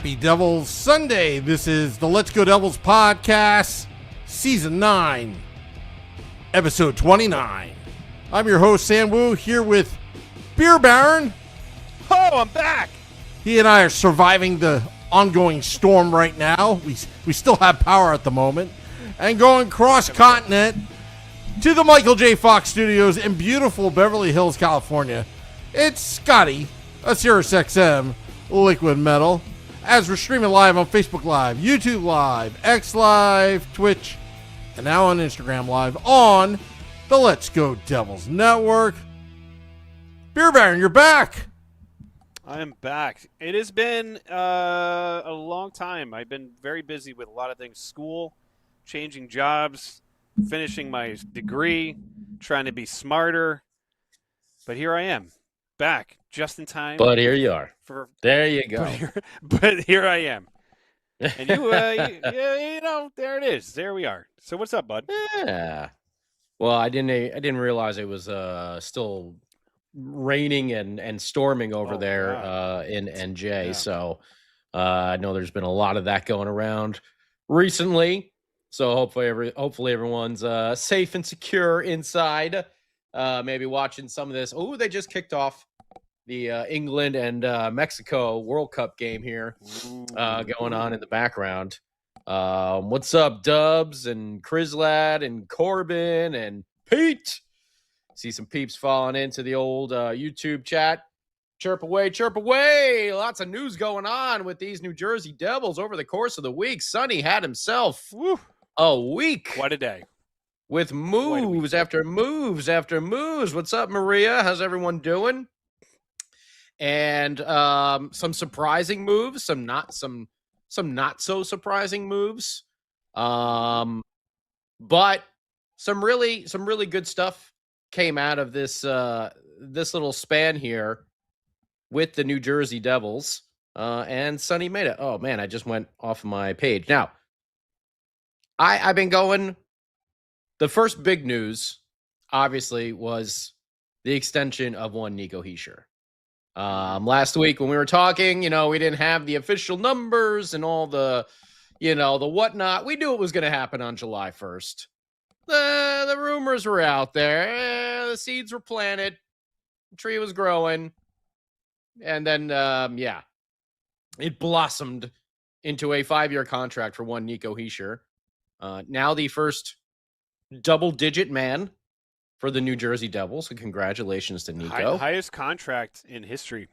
Happy Devils Sunday. This is the Let's Go Devils podcast, season 9, episode 29. I'm your host, Sam Wu, here with Beer Baron. Oh, I'm back. He and I are surviving the ongoing storm right now. We still have power at the moment. And going cross-continent to the Michael J. Fox Studios in beautiful Beverly Hills, California. It's Scotty, a Sirius XM Liquid Metal, as we're streaming live on Facebook Live, YouTube Live, X Live, Twitch, and now on Instagram Live on the Let's Go Devils Network. Beer Baron, you're back. I am back. It has been a long time. I've been very busy with a lot of things. School, changing jobs, finishing my degree, trying to be smarter. But here I am, back, just in time. But here you are. There you go. But here I am. And you know, there it is. There we are. So what's up, bud? Yeah. Well, I didn't realize it was still raining and storming over there in NJ. Yeah. So I know there's been a lot of that going around recently. So hopefully everyone's safe and secure inside. Maybe watching some of this. Oh, they just kicked off the England and Mexico World Cup game here going on in the background. What's up, Dubs and Crislad and Corbin and Pete? See some peeps falling into the old YouTube chat. Chirp away, chirp away. Lots of news going on with these New Jersey Devils over the course of the week. Sunny had himself a week. What a day. With moves after moves after moves. What's up, Maria? How's everyone doing? And some surprising moves, some not so surprising moves. But some really good stuff came out of this little span here with the New Jersey Devils and Sunny Mehta. Oh man, I just went off my page. Now, I've been going. The first big news, obviously, was the extension of one Nico Hischier. Last week when we were talking, we didn't have the official numbers and all the whatnot. We knew it was going to happen on July 1st. The rumors were out there. The seeds were planted. The tree was growing. And then, it blossomed into a 5-year contract for one Nico Hischier. Now the first double-digit man for the New Jersey Devils. So congratulations to Nico. Highest contract in history.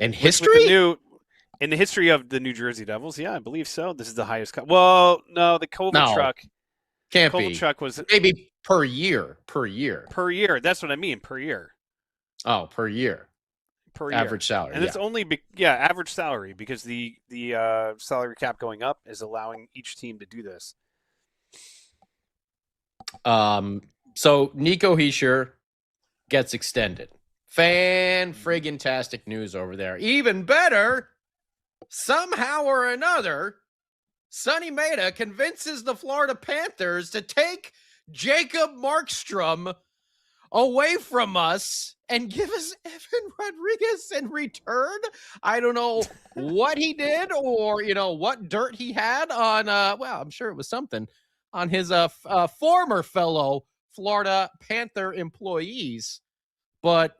In history? In the history of the New Jersey Devils, yeah, I believe so. This is the highest. Well, no, the Kovalchuk. Can't Kovalchuk be. Was maybe per year. Per year. That's what I mean. Per year. Oh, per year. Per year. Average salary. And it's only average salary because the salary cap going up is allowing each team to do this. So Nico Hischier gets extended. Fan-friggin-tastic news over there. Even better, somehow or another, Sunny Mehta convinces the Florida Panthers to take Jacob Markstrom away from us and give us Evan Rodriguez in return. I don't know what he did or, what dirt he had on, I'm sure it was something, on his former fellow Florida Panther employees. But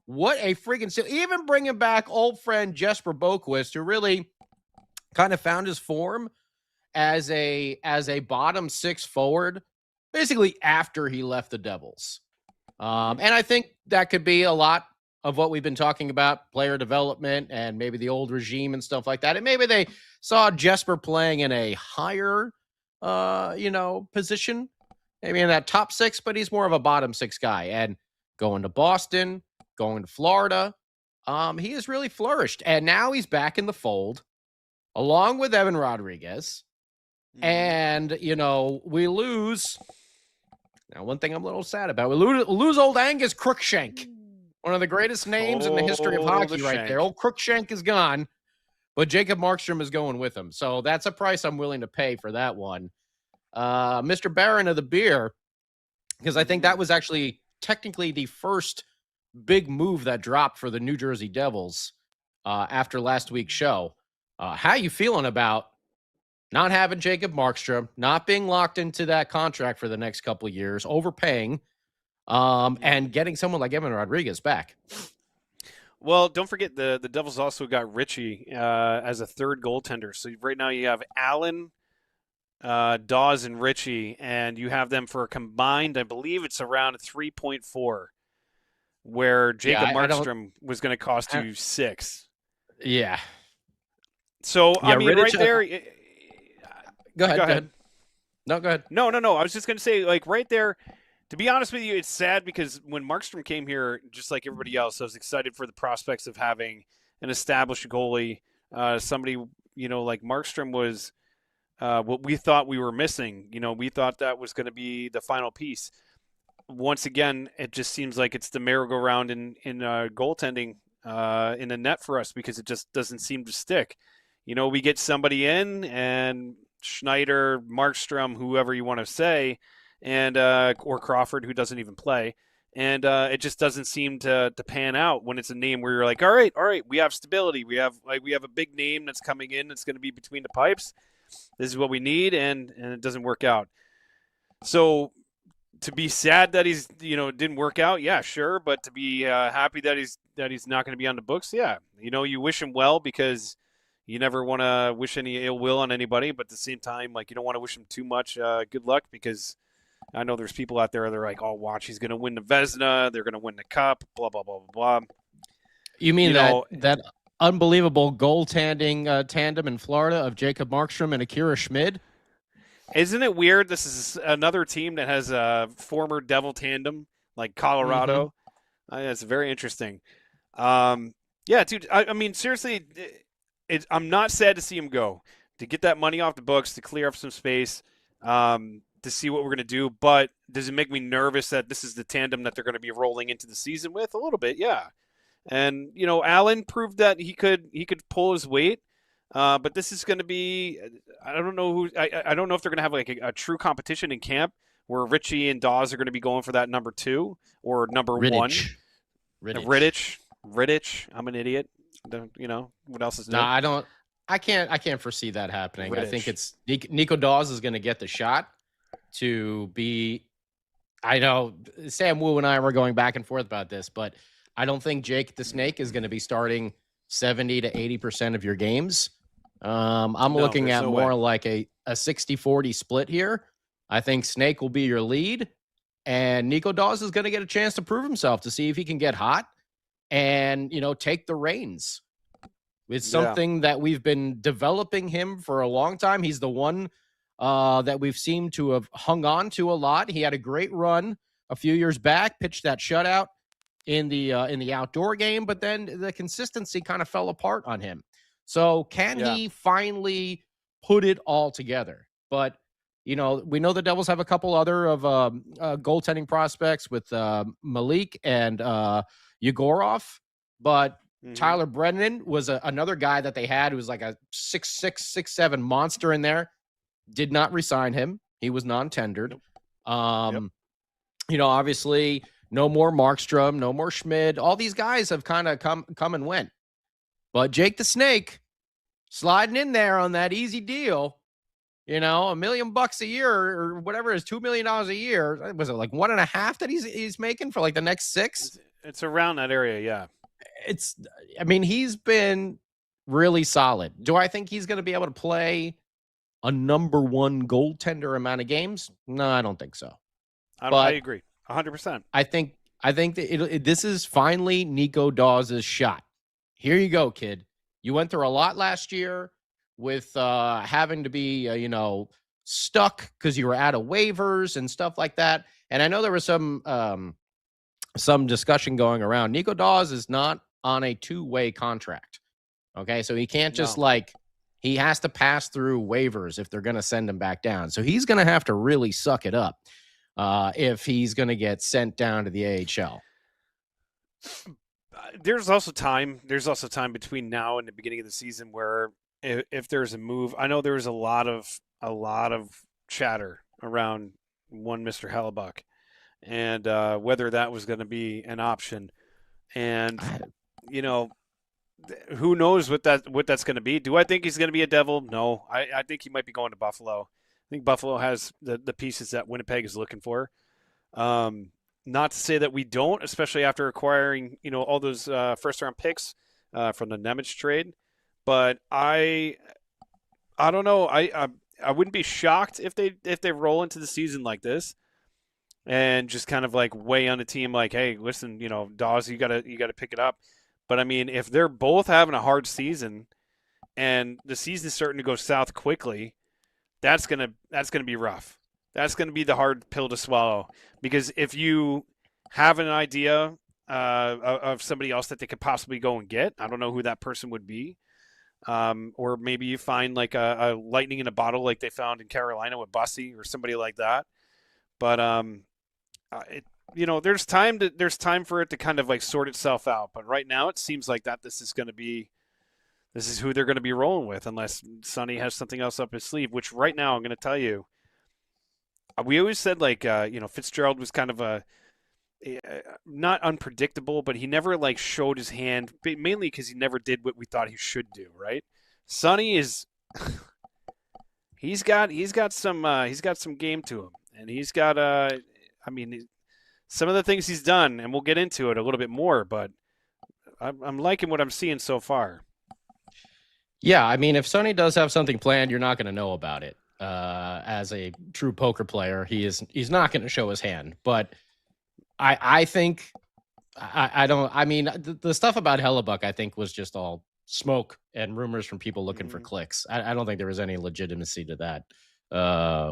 what a friggin' steal. Even bringing back old friend Jesper Boquist, who really kind of found his form as a bottom six forward, basically after he left the Devils. And I think that could be a lot of what we've been talking about, player development and maybe the old regime and stuff like that. And maybe they saw Jesper playing in a higher position, maybe in that top six, but he's more of a bottom six guy. And going to Boston, going to Florida, he has really flourished. And now he's back in the fold, along with Evan Rodriguez. And, we lose. Now, one thing I'm a little sad about, we lose old Angus Crookshank, one of the greatest names in the history of hockey right there. Old Crookshank is gone. But Jacob Markstrom is going with him. So that's a price I'm willing to pay for that one. Mr. Baron of the beer, because I think that was actually technically the first big move that dropped for the New Jersey Devils. after last week's show. How you feeling about not having Jacob Markstrom, not being locked into that contract for the next couple of years, overpaying, and getting someone like Evan Rodriguez back? Well, don't forget the Devils also got Richie as a third goaltender. So right now you have Allen, Dawes, and Richie, and you have them for a combined, I believe it's around 3.4, where Jacob Markstrom was going to cost you 6. Yeah. So, I mean, Rittich, right there. Go ahead. No, go ahead. No. I was just going to say, like, right there, to be honest with you, it's sad because when Markstrom came here, just like everybody else, I was excited for the prospects of having an established goalie. Somebody, like Markstrom was what we thought we were missing. We thought that was going to be the final piece. Once again, it just seems like it's the merry-go-round in goaltending in the net for us because it just doesn't seem to stick. We get somebody in, and Schneider, Markstrom, whoever you want to say, and or Crawford, who doesn't even play, and it just doesn't seem to pan out when it's a name where you're like, all right, we have stability, we have a big name that's coming in, that's going to be between the pipes. This is what we need, and it doesn't work out. So to be sad that he's it didn't work out, yeah, sure, but to be happy that he's not going to be on the books, yeah, you wish him well because you never want to wish any ill will on anybody, but at the same time, like, you don't want to wish him too much good luck because I know there's people out there that are like, oh, watch, he's going to win the Vezina, they're going to win the Cup, blah blah blah blah blah. You mean that unbelievable goaltending tandem in Florida of Jacob Markstrom and Akira Schmid? Isn't it weird? This is another team that has a former Devil tandem, like Colorado. It's very interesting. Yeah, dude. I mean, seriously, I'm not sad to see him go. To get that money off the books, to clear up some space, to see what we're going to do. But does it make me nervous that this is the tandem that they're going to be rolling into the season with? A little bit, yeah. And Allen proved that he could pull his weight. But this is going to be, I don't know I don't know if they're going to have like a true competition in camp where Richie and Dawes are going to be going for that number 2 or number 1. Rittich. I'm an idiot. What else is new? No, I can't foresee that happening. Rittich. I think it's Nico Dawes is going to get the shot to be. I know Sam Wu and I were going back and forth about this, but I don't think Jake the Snake is going to be starting 70 to 80% of your games. I'm looking at more like a 60-40 split here. I think Snake will be your lead, and Nico Dawes is going to get a chance to prove himself to see if he can get hot and, take the reins. It's something that we've been developing him for a long time. He's the one that we've seemed to have hung on to a lot. He had a great run a few years back, pitched that shutout in the outdoor game, but then the consistency kind of fell apart on him. So can he finally put it all together? But, we know the Devils have a couple other of goaltending prospects with Malik and Yegorov, but Tyler Brennan was another guy that they had who was like a 6'6", 6'7" monster in there. Did not resign him. He was non-tendered. Nope. Obviously no more Markstrom, no more Schmid. All these guys have kind of come and went. But Jake the Snake sliding in there on that easy deal, $1 million a year or whatever it is, $2 million a year. Was it like 1.5 that he's making for like the next 6? It's around that area, yeah. He's been really solid. Do I think he's going to be able to play a number 1 goaltender amount of games? No, I don't think so. I agree. 100%. I think that this is finally Nico Dawes' shot. Here you go, kid. You went through a lot last year with having to be, stuck because you were out of waivers and stuff like that. And I know there was some discussion going around. Nico Dawes is not on a 2-way contract. Okay, so he can't just he has to pass through waivers if they're going to send him back down. So he's going to have to really suck it up if he's going to get sent down to the AHL. There's also time between now and the beginning of the season where if there's a move, I know there was a lot of chatter around one Mr. Hellebuck and whether that was going to be an option. And, who knows what that's going to be? Do I think he's going to be a Devil? No, I think he might be going to Buffalo. I think Buffalo has the pieces that Winnipeg is looking for. Not to say that we don't, especially after acquiring all those first round picks from the Nemec trade. But I don't know. I wouldn't be shocked if they roll into the season like this and just kind of like weigh on the team like, hey, listen, Dawes, you gotta pick it up. But I mean, if they're both having a hard season and the season's starting to go south quickly, that's gonna be rough. That's gonna be the hard pill to swallow, because if you have an idea of somebody else that they could possibly go and get, I don't know who that person would be, or maybe you find like a lightning in a bottle like they found in Carolina with Bussy or somebody like that. But there's time for it to kind of like sort itself out. But right now, it seems like this is who they're going to be rolling with, unless Sunny has something else up his sleeve. Which right now, I'm going to tell you, we always said like Fitzgerald was kind of a not unpredictable, but he never like showed his hand, mainly because he never did what we thought he should do. Right? Sunny is he's got some game to him, and he's got some of the things he's done, and we'll get into it a little bit more, but I'm liking what I'm seeing so far. Yeah, I mean, if Sunny does have something planned, you're not going to know about it. As a true poker player, he's not going to show his hand. But I think the stuff about Hellebuck, I think, was just all smoke and rumors from people looking for clicks. I don't think there was any legitimacy to that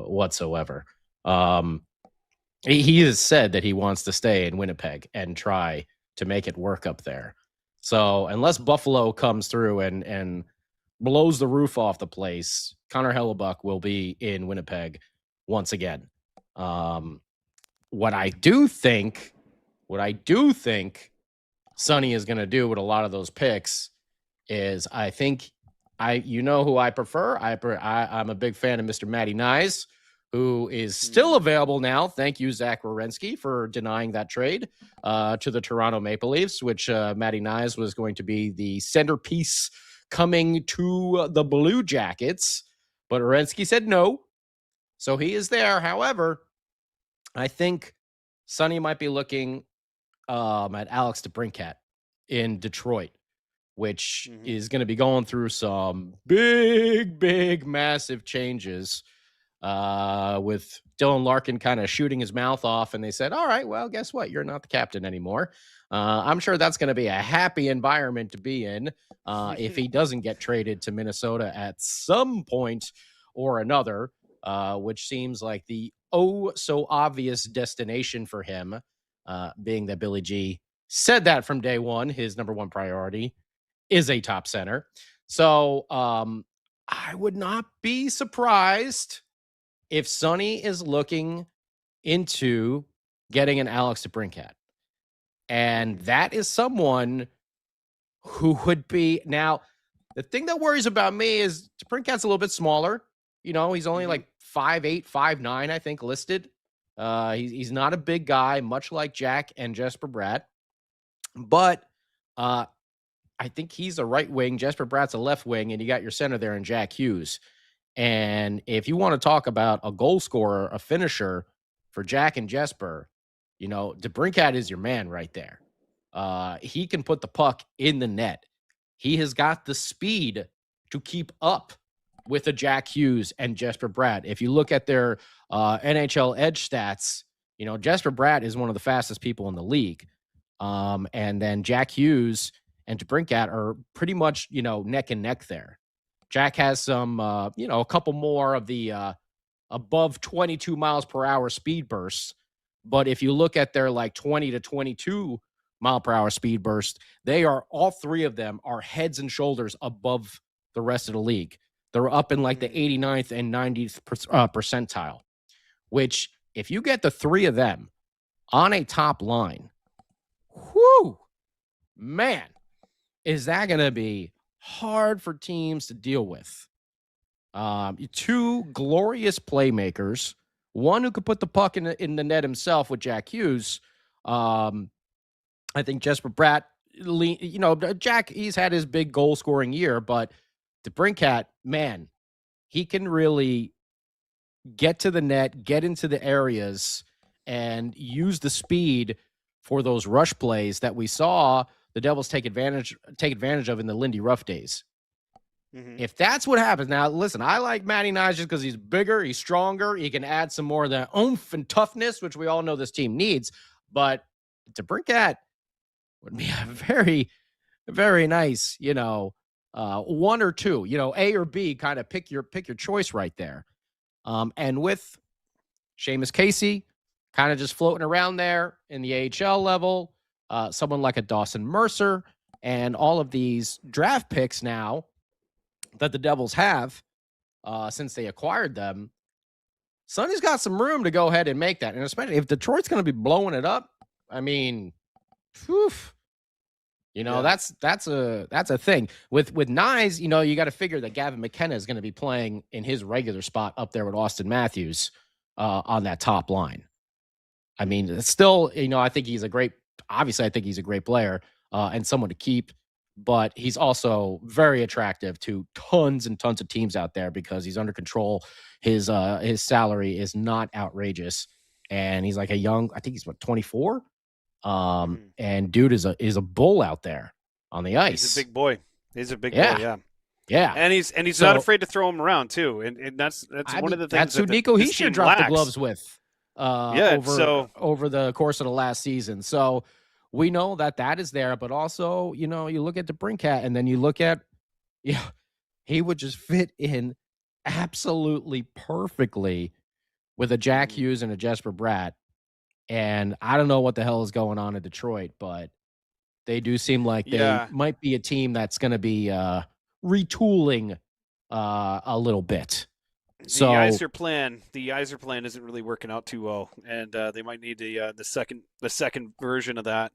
whatsoever. He has said that he wants to stay in Winnipeg and try to make it work up there. So unless Buffalo comes through and blows the roof off the place, Connor Hellebuck will be in Winnipeg once again. What I do think Sunny is going to do with a lot of those picks is, I think who I prefer. I'm a big fan of Mr. Matty Nyes, who is still available now. Thank you, Zach Werenski, for denying that trade to the Toronto Maple Leafs, which Matty Nyes was going to be the centerpiece coming to the Blue Jackets. But Werenski said no. So he is there. However, I think Sunny might be looking at Alex DeBrincat in Detroit, which is going to be going through some big, massive changes. With Dylan Larkin kind of shooting his mouth off, and they said, all right, well, guess what? You're not the captain anymore. I'm sure that's going to be a happy environment to be in if he doesn't get traded to Minnesota at some point or another, which seems like the so obvious destination for him, being that Billy G said that from day one, his number one priority is a top center. So I would not be surprised if Sunny is looking into getting an Alex DeBrincat. And that is someone who would be... Now, the thing that worries about me is DeBrincat's a little bit smaller. He's only like 5'8", 5'9", I think, listed. He's not a big guy, much like Jack and Jesper Bratt. But I think he's a right wing. Jesper Bratt's a left wing, and you got your center there in Jack Hughes. And if you want to talk about a goal scorer, a finisher for Jack and Jesper, DeBrincat is your man right there. He can put the puck in the net. He has got the speed to keep up with a Jack Hughes and Jesper Bratt. If you look at their NHL edge stats, Jesper Bratt is one of the fastest people in the league. And then Jack Hughes and DeBrincat are pretty much, neck and neck there. Jack has some, a couple more of the above 22 miles per hour speed bursts. But if you look at their like 20 to 22 mile per hour speed burst, all three of them are heads and shoulders above the rest of the league. They're up in like the 89th and 90th percentile, which if you get the three of them on a top line, whoo, man, is that going to be hard for teams to deal with. Two glorious playmakers, one who could put the puck in the net himself with Jack Hughes. I think Jesper Bratt Jack, he's had his big goal scoring year, but DeBrincat, man, he can really get to the net, get into the areas, and use the speed for those rush plays that we saw the Devils take advantage of in the Lindy Ruff days. Mm-hmm. If that's what happens, now listen, I like Matty Nyes just because he's bigger, he's stronger, he can add some more of the oomph and toughness, which we all know this team needs. But DeBrincat would be a very, very nice, one or two, A or B, kind of pick your choice right there. And with Seamus Casey kind of just floating around there in the AHL level, someone like a Dawson Mercer, and all of these draft picks now that the Devils have since they acquired them, Sonny's got some room to go ahead and make that. And especially if Detroit's going to be blowing it up, I mean, whew, that's a thing. With Nyes, you got to figure that Gavin McKenna is going to be playing in his regular spot up there with Austin Matthews on that top line. I mean, it's still, I think he's a great player and someone to keep, but he's also very attractive to tons and tons of teams out there because he's under control. His salary is not outrageous, and he's like I think he's 24. And dude is a bull out there on the ice. He's a big boy. Yeah. And he's not afraid to throw him around too. And that's one of the things. That's who Nico Hischier dropped the gloves with. Over the course of the last season. So we know that is there, but also, you look at DeBrincat and then you look at, he would just fit in absolutely perfectly with a Jack Hughes and a Jesper Bratt. And I don't know what the hell is going on in Detroit, but they do seem like they might be a team that's going to be retooling a little bit. So the Yzer plan isn't really working out too well, and they might need the second version of that.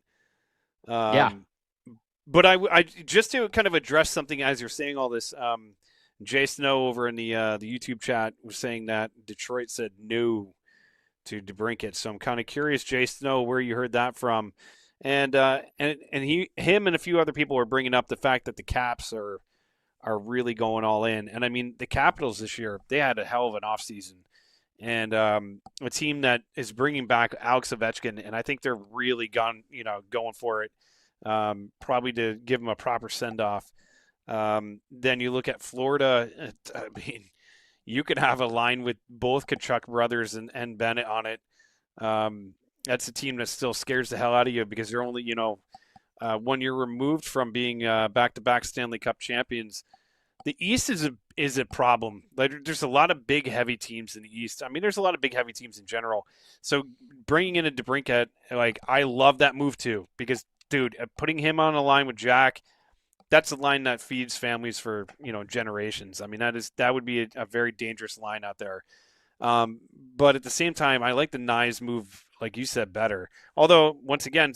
But I just to kind of address something as you're saying all this, Jay Snow over in the YouTube chat was saying that Detroit said no to DeBrincat. So I'm kind of curious, Jay Snow, where you heard that from, and him and a few other people were bringing up the fact that the Caps are really going all in. And I mean, the Capitals this year, they had a hell of an offseason. And a team that is bringing back Alex Ovechkin, and I think they're really going for it, probably to give him a proper send-off. Then you look at Florida, I mean, you could have a line with both Kachuk brothers and Bennett on it. That's a team that still scares the hell out of you because they're only, 1 year removed from being back-to-back Stanley Cup champions. The East is a problem. Like, there's a lot of big, heavy teams in the East. I mean, there's a lot of big, heavy teams in general. So bringing in a DeBrincat, I love that move too because, dude, putting him on a line with Jack, that's a line that feeds families for generations. I mean, that would be a very dangerous line out there. But at the same time, I like the Nyes move, like you said, better. Although once again,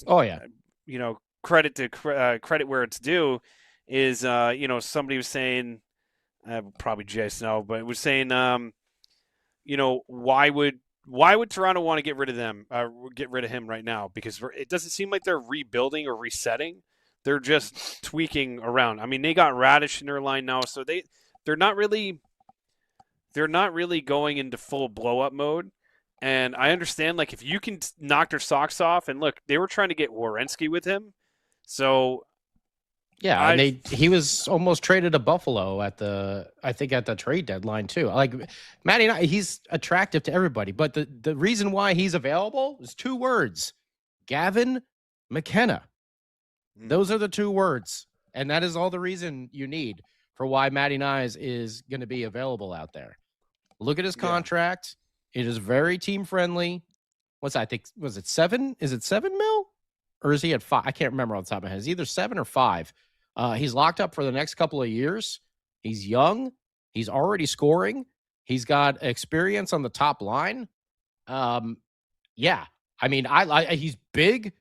credit where it's due is somebody was saying, probably Jay Snow, but it was saying, why would Toronto want to get rid of him right now? Because it doesn't seem like they're rebuilding or resetting. They're just tweaking around. I mean, they got Radish in their line now, so they're not really going into full blow up mode. And I understand, like, if you can knock their socks off, and look, they were trying to get Werenski with him, so yeah, he was almost traded to Buffalo at the trade deadline too. Like Matty, he's attractive to everybody, but the reason why he's available is two words: Gavin McKenna. Those are the two words, and that is all the reason you need for why Matty Nyes is going to be available out there. Look at his contract; it is very team friendly. What's I think was it 7? Is it $7 million, or is he at 5? I can't remember off the top of my head. It's either 7 or 5. He's locked up for the next couple of years. He's young. He's already scoring. He's got experience on the top line. I mean, he's big.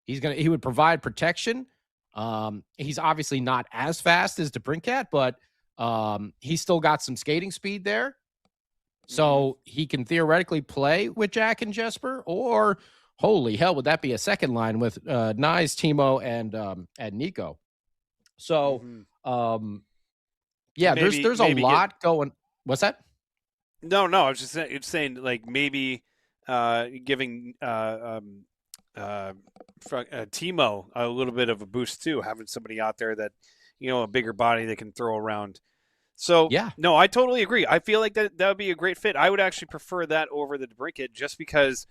He would provide protection. He's obviously not as fast as DeBrincat, but he's still got some skating speed there. So he can theoretically play with Jack and Jesper or Holy hell, would that be a second line with Nyes, Timo, and Nico? So, yeah, there's a lot going. What's that? No, I was just saying like maybe giving Timo a little bit of a boost too, having somebody out there that a bigger body they can throw around. So yeah, no, I totally agree. I feel like that would be a great fit. I would actually prefer that over the DeBrincat just because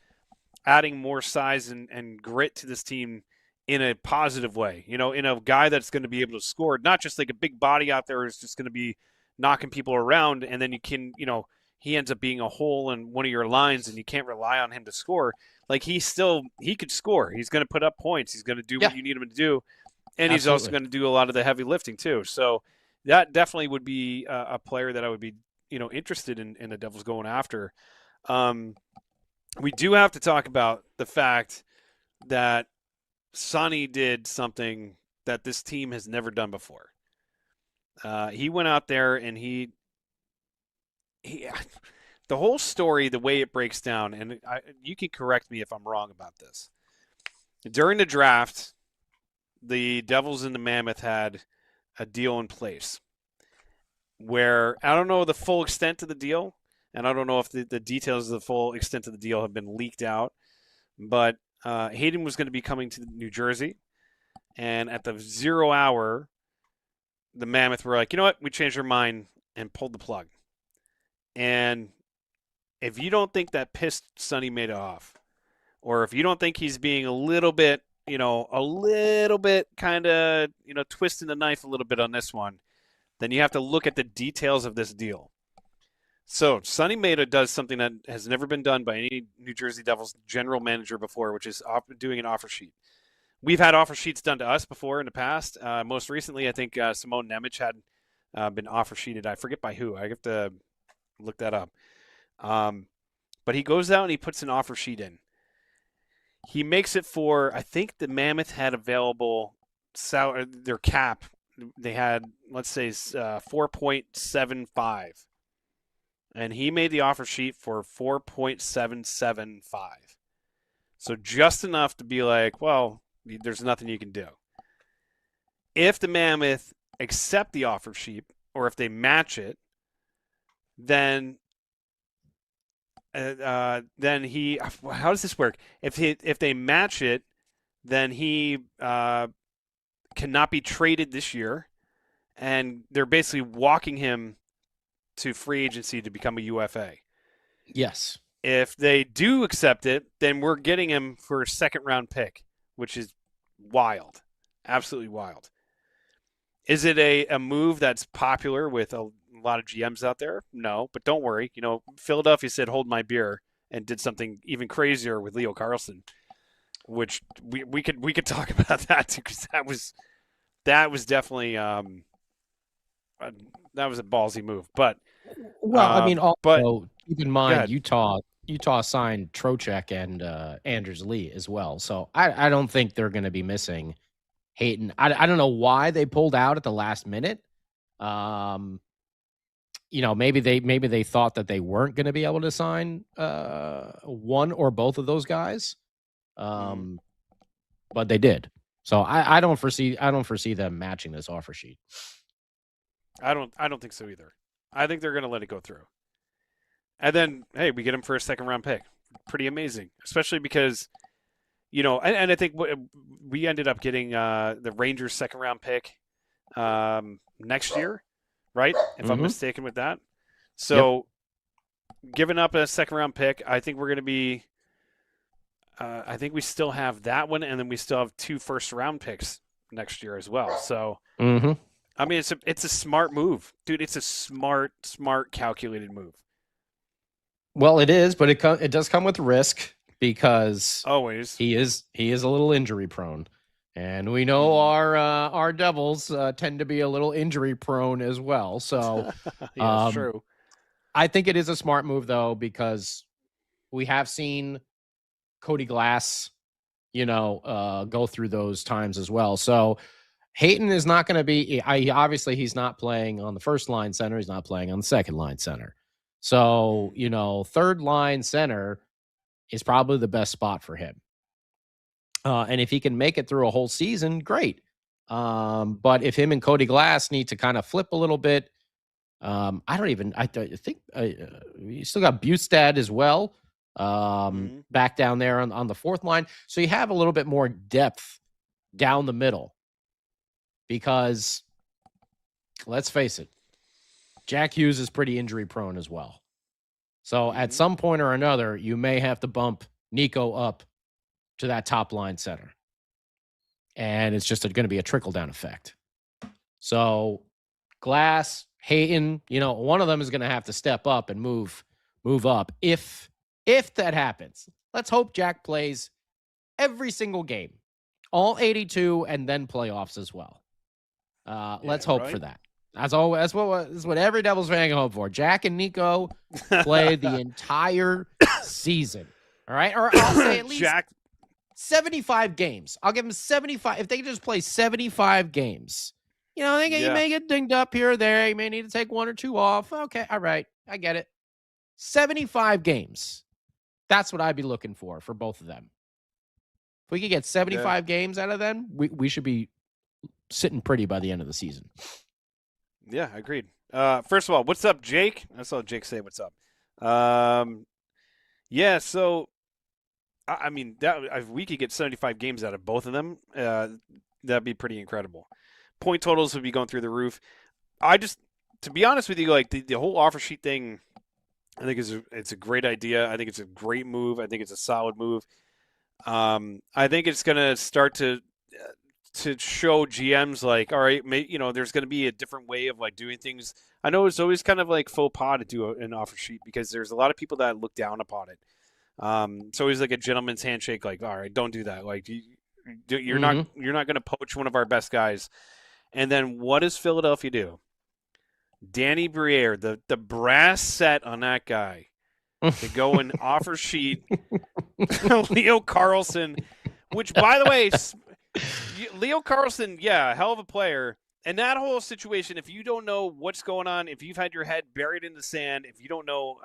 adding more size and grit to this team in a positive way. In a guy that's going to be able to score, not just like a big body out there who's just going to be knocking people around, and then you can he ends up being a hole in one of your lines and you can't rely on him to score. Like he could score. He's going to put up points. He's going to do what you need him to do. And he's also going to do a lot of the heavy lifting too. So that definitely would be a player that I would be, interested in the Devils going after. We do have to talk about the fact that Sunny did something that this team has never done before. He went out there and he the whole story, the way it breaks down, and you can correct me if I'm wrong about this. During the draft, the Devils and the Mammoth had a deal in place where I don't know the full extent of the deal, and I don't know if the details of the full extent of the deal have been leaked out, but Hayton was going to be coming to New Jersey, and at the 0 hour, the Mammoth were like, you know what, we changed our mind and pulled the plug. And if you don't think that pissed Sunny Mehta off, or if you don't think he's being a little bit kind of, twisting the knife a little bit on this one, then you have to look at the details of this deal. So Sunny Mehta does something that has never been done by any New Jersey Devils general manager before, which is doing an offer sheet. We've had offer sheets done to us before in the past. Most recently, I think Simone Nemec had been offer sheeted. I forget by who. I have to look that up. But he goes out and he puts an offer sheet in. He makes it for, I think the Mammoth had available their cap. They had, let's say, 4.75. And he made the offer sheet for 4.775. So just enough to be like, well, there's nothing you can do. If the Mammoth accept the offer sheet, or if they match it, then he, how does this work? If they match it, then he cannot be traded this year, and they're basically walking him to free agency to become a UFA. Yes. If they do accept it, then we're getting him for a second round pick, which is wild, absolutely wild. Is it a move that's popular with a lot of GMs out there? No, but don't worry. Philadelphia said, hold my beer, and did something even crazier with Leo Carlson, which we could talk about that too, because that was definitely that was a ballsy move. But I mean, also keep in mind Utah signed Trocheck and Anders Lee as well, so I don't think they're going to be missing Hayton. I don't know why they pulled out at the last minute. Maybe they thought that they weren't going to be able to sign one or both of those guys, but they did. So I don't foresee them matching this offer sheet. I don't think so either. I think they're going to let it go through. And then, hey, we get him for a second round pick. Pretty amazing, especially because, and I think we ended up getting the Rangers second round pick next year, right? If I'm mistaken with that. So giving up a second round pick, I think we're going to be, I think we still have that one, and then we still have 2 first round picks next year as well. So, I mean, it's a smart move, dude. It's a smart, calculated move. Well, it is, but it does come with risk, because always he is a little injury prone, and we know our Devils tend to be a little injury prone as well. So, yeah, true. I think it is a smart move though, because we have seen Cody Glass, go through those times as well. So Hayton is not going to be. Obviously, he's not playing on the first line center. He's not playing on the second line center. So, third line center is probably the best spot for him. And if he can make it through a whole season, great. But if him and Cody Glass need to kind of flip a little bit, I think you still got Bustad as well, back down there on the fourth line. So you have a little bit more depth down the middle because let's face it, Jack Hughes is pretty injury prone as well. So at some point or another, you may have to bump Nico up to that top line center. And it's just going to be a trickle down effect. So Glass, Hayton, one of them is going to have to step up and move up. If that happens, let's hope Jack plays every single game, all 82, and then playoffs as well. Let's hope for that. That's what every Devils fan can hope for. Jack and Nico play the entire season. All right, or I'll say at least 75 games. I'll give them 75. If they can just play 75 games, you may get dinged up here or there. You may need to take one or two off. Okay, all right, I get it. 75 games. That's what I'd be looking for both of them. If we could get 75 games out of them, we should be sitting pretty by the end of the season. Yeah, agreed. First of all, what's up, Jake? I saw Jake say what's up. So I mean, if we could get 75 games out of both of them, that'd be pretty incredible. Point totals would be going through the roof. To be honest with you, like the whole offer sheet thing, I think it's a great idea. I think it's a great move. I think it's a solid move. I think it's going to start to show GMs like, all right, there's going to be a different way of like doing things. I know it's always kind of like faux pas to do an offer sheet because there's a lot of people that look down upon it. It's always like a gentleman's handshake. Like, all right, don't do that. Like you're not going to poach one of our best guys. And then what does Philadelphia do? Danny Briere, the brass set on that guy to go and offer sheet Leo Carlson, which by the way, Leo Carlson, hell of a player. And that whole situation, if you don't know what's going on, if you've had your head buried in the sand, if you don't know,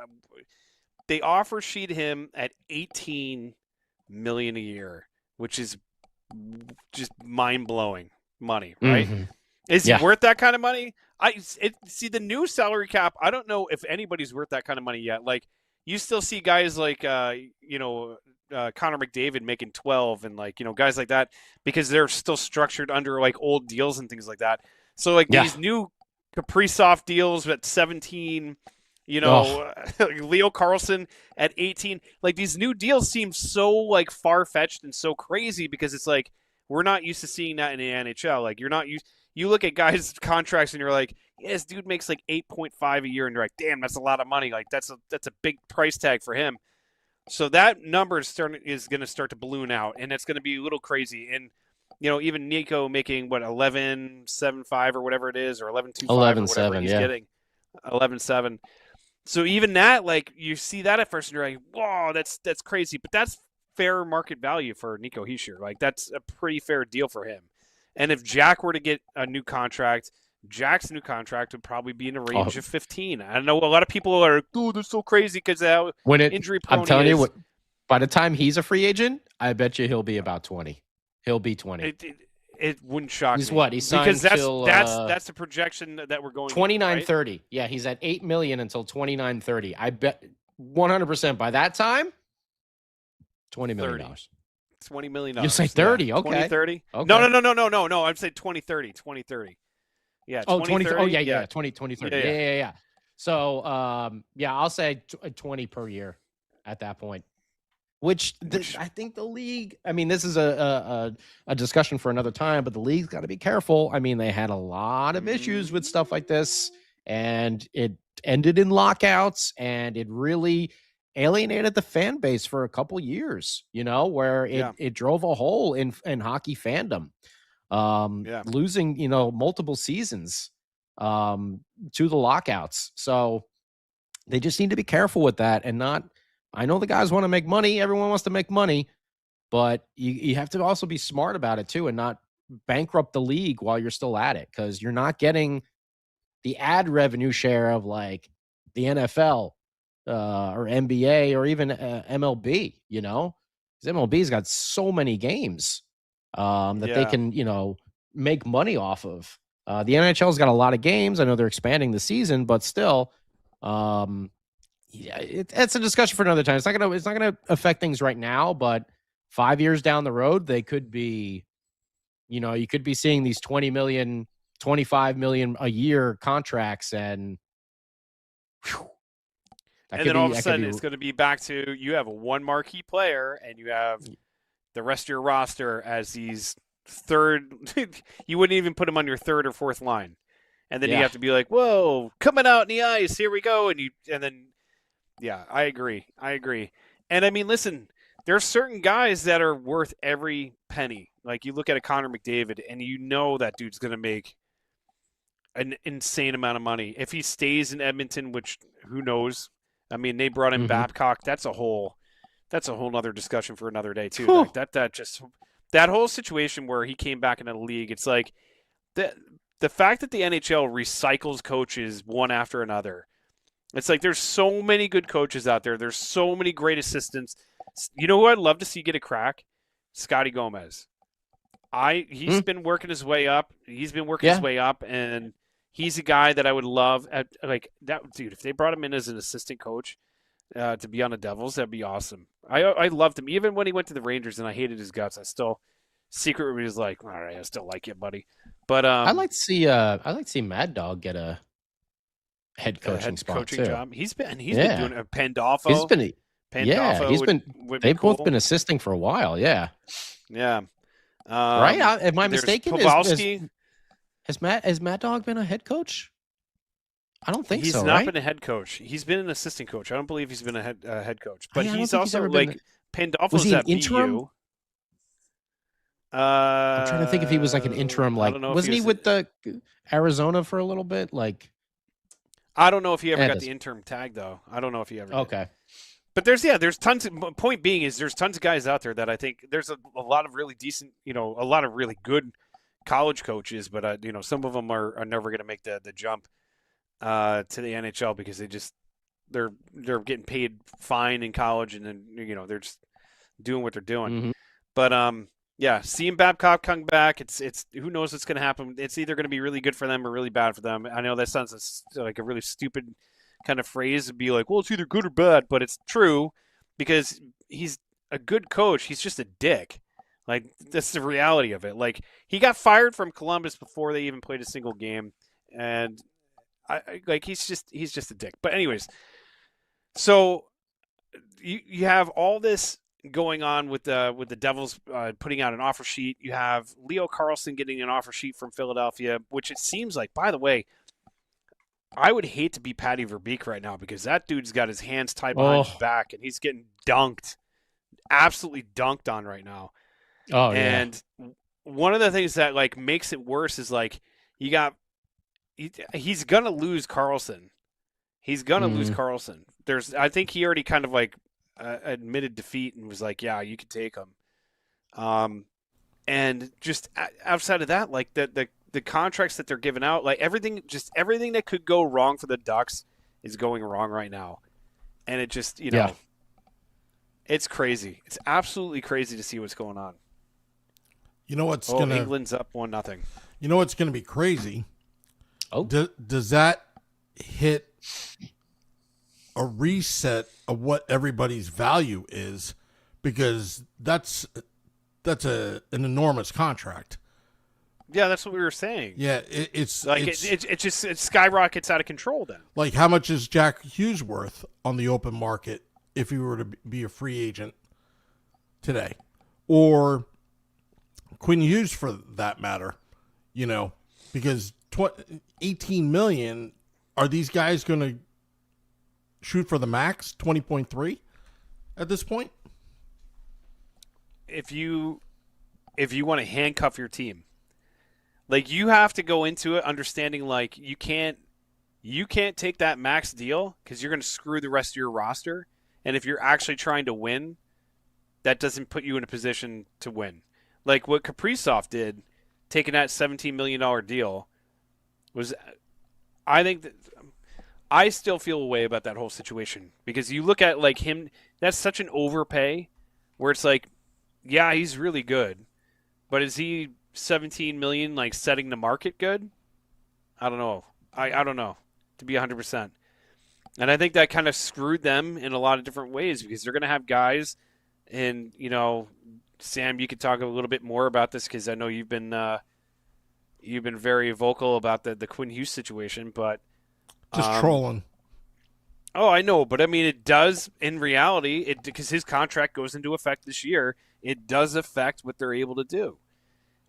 they offer sheet him at $18 million a year, which is just mind-blowing money, right? Mm-hmm. Is he worth that kind of money? See the new salary cap. I don't know if anybody's worth that kind of money yet. Like you still see guys like Connor McDavid making 12 and guys like that because they're still structured under like old deals and things like that. So these new Kaprizov deals at 17, Leo Carlson at 18, like these new deals seem so like far-fetched and so crazy because it's like we're not used to seeing that in the NHL. Like you look at guys' contracts and you're like, yeah, this dude makes like 8.5 a year, and you're like, damn, that's a lot of money. Like that's a big price tag for him. So that number is going to start to balloon out, and it's going to be a little crazy. And even Nico making 11.75 or whatever it is, or 11.25 or whatever he's getting, 11.7. So even that, like you see that at first, and you're like, whoa, that's crazy. But that's fair market value for Nico Hischier. Like that's a pretty fair deal for him. And if Jack were to get a new contract, Jack's new contract would probably be in a range of 15. I know a lot of people are, they're so crazy because how injury prone. I'm telling you, by the time he's a free agent, I bet you he'll be about 20. He'll be 20. It wouldn't shock me. He's what? He's signed because till that's the projection that we're going 29-30. Right? Yeah, he's at $8 million until 29-30. I bet 100% by that time, $20 million. $20 million. You say 30, okay. 2030? Okay. No. I'd say 2030. 2030. Yeah. 2030. Oh, yeah. 2030. Yeah. So, I'll say 20 per year at that point. Which I think the league, I mean, this is a discussion for another time, but the league's got to be careful. I mean, they had a lot of issues with stuff like this, and it ended in lockouts, and it really alienated the fan base for a couple years, where it drove a hole in hockey fandom, losing, multiple seasons to the lockouts. So they just need to be careful with that and not, I know the guys want to make money. Everyone wants to make money, but you have to also be smart about it too and not bankrupt the league while you're still at it, because you're not getting the ad revenue share of like the NFL or NBA or even MLB, Because MLB's got so many games that they can, make money off of. The NHL's got a lot of games. I know they're expanding the season, but still, it's a discussion for another time. It's not gonna affect things right now, but 5 years down the road, they could be, you could be seeing these 20 million, 25 million a year contracts, and then all of a sudden it's going to be back to you have one marquee player and you have the rest of your roster as these third. You wouldn't even put them on your third or fourth line, and then you have to be like, "Whoa, coming out in the ice, here we go," and then. Yeah, I agree. And I mean, listen, there are certain guys that are worth every penny. Like you look at a Connor McDavid, and that dude's going to make an insane amount of money if he stays in Edmonton. Which who knows? I mean, they brought in Babcock. That's a whole nother discussion for another day too. Like that whole situation where he came back into the league. It's like the fact that the NHL recycles coaches one after another. It's like there's so many good coaches out there. There's so many great assistants. You know who I'd love to see get a crack? Scotty Gomez. He's been working his way up. His way up, and he's a guy that I would love. Like that dude, if they brought him in as an assistant coach to be on the Devils, that'd be awesome. I loved him even when he went to the Rangers, and I hated his guts. I still secretly was like, all right, I still like you, buddy. But I'd like to see Mad Dog get a head coaching job. He's been doing a Pandolfo. They've both been assisting for a while. Yeah. Yeah. Right? Am I mistaken? Pavelski. Has Mad Dog been a head coach? I don't think he's so. He's not right? been a head coach. He's been an assistant coach. I don't believe he's been a head coach. But he's also like Pandolfo's at BU. I'm trying to think if he was like an interim. Like, wasn't he with the Arizona for a little bit? Like. I don't know if he ever got the interim tag, though. I don't know if he ever did. Okay. But there's tons of, point being is there's tons of guys out there that I think there's a lot of really decent, a lot of really good college coaches, but, some of them are never going to make the jump to the NHL because they're getting paid fine in college and then, they're just doing what they're doing. Mm-hmm. But, yeah, seeing Babcock come back, it's who knows what's going to happen. It's either going to be really good for them or really bad for them. I know that sounds like a really stupid kind of phrase to be like, well, it's either good or bad, but it's true because he's a good coach. He's just a dick. Like, that's the reality of it. Like, he got fired from Columbus before they even played a single game, and he's just a dick. But anyways, so you have all this going on with the Devils putting out an offer sheet. You have Leo Carlsson getting an offer sheet from Philadelphia, which it seems like, by the way, I would hate to be Patty Verbeek right now because that dude's got his hands tied behind his back and he's getting absolutely dunked on right now. Oh, and one of the things that like makes it worse is like he's gonna lose Carlsson. He's gonna lose Carlsson. I think he already kind of like admitted defeat and was like, yeah, you can take him. And just outside of that, like the contracts that they're giving out, like everything that could go wrong for the Ducks is going wrong right now. And it just, it's crazy. It's absolutely crazy to see what's going on. You know what's England's up 1-0. You know what's going to be crazy? Oh, does that hit a reset of what everybody's value is? Because that's an enormous contract. Yeah, that's what we were saying. Yeah, it's like it skyrockets out of control then. Like, how much is Jack Hughes worth on the open market if he were to be a free agent today? Or Quinn Hughes, for that matter, because 18 million, are these guys going to shoot for the max, 20.3 at this point? If you want to handcuff your team, like, you have to go into it understanding like you can't take that max deal because you're going to screw the rest of your roster. And if you're actually trying to win, that doesn't put you in a position to win. Like what Kaprizov did, taking that $17 million deal, was, I think that I still feel a way about that whole situation because you look at like him, that's such an overpay where it's like, yeah, he's really good, but is he 17 million like setting the market good? I don't know. I don't know, to be 100%. And I think that kind of screwed them in a lot of different ways because they're going to have guys, and Sam, you could talk a little bit more about this because I know you've been very vocal about the Quinn Hughes situation, but just trolling. Oh, I know, but I mean, it does in reality, because his contract goes into effect this year. It does affect what they're able to do,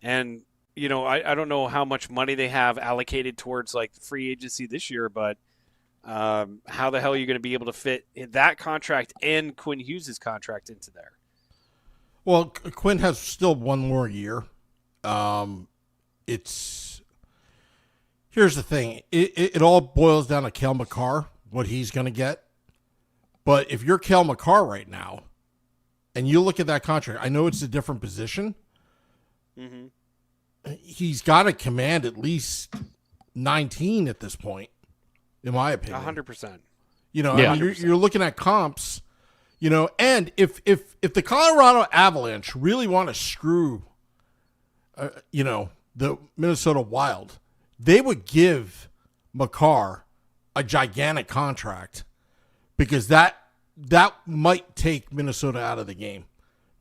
and I don't know how much money they have allocated towards like free agency this year, but how the hell are you going to be able to fit that contract and Quinn Hughes' contract into there? Well, Quinn has still one more year. Here's the thing. It all boils down to Cale Makar, what he's going to get. But if you're Cale Makar right now, and you look at that contract, I know it's a different position. Mm-hmm. He's got to command at least 19 at this point, in my opinion. 100%. You're looking at comps, and if the Colorado Avalanche really want to screw, the Minnesota Wild, they would give Makar a gigantic contract because that might take Minnesota out of the game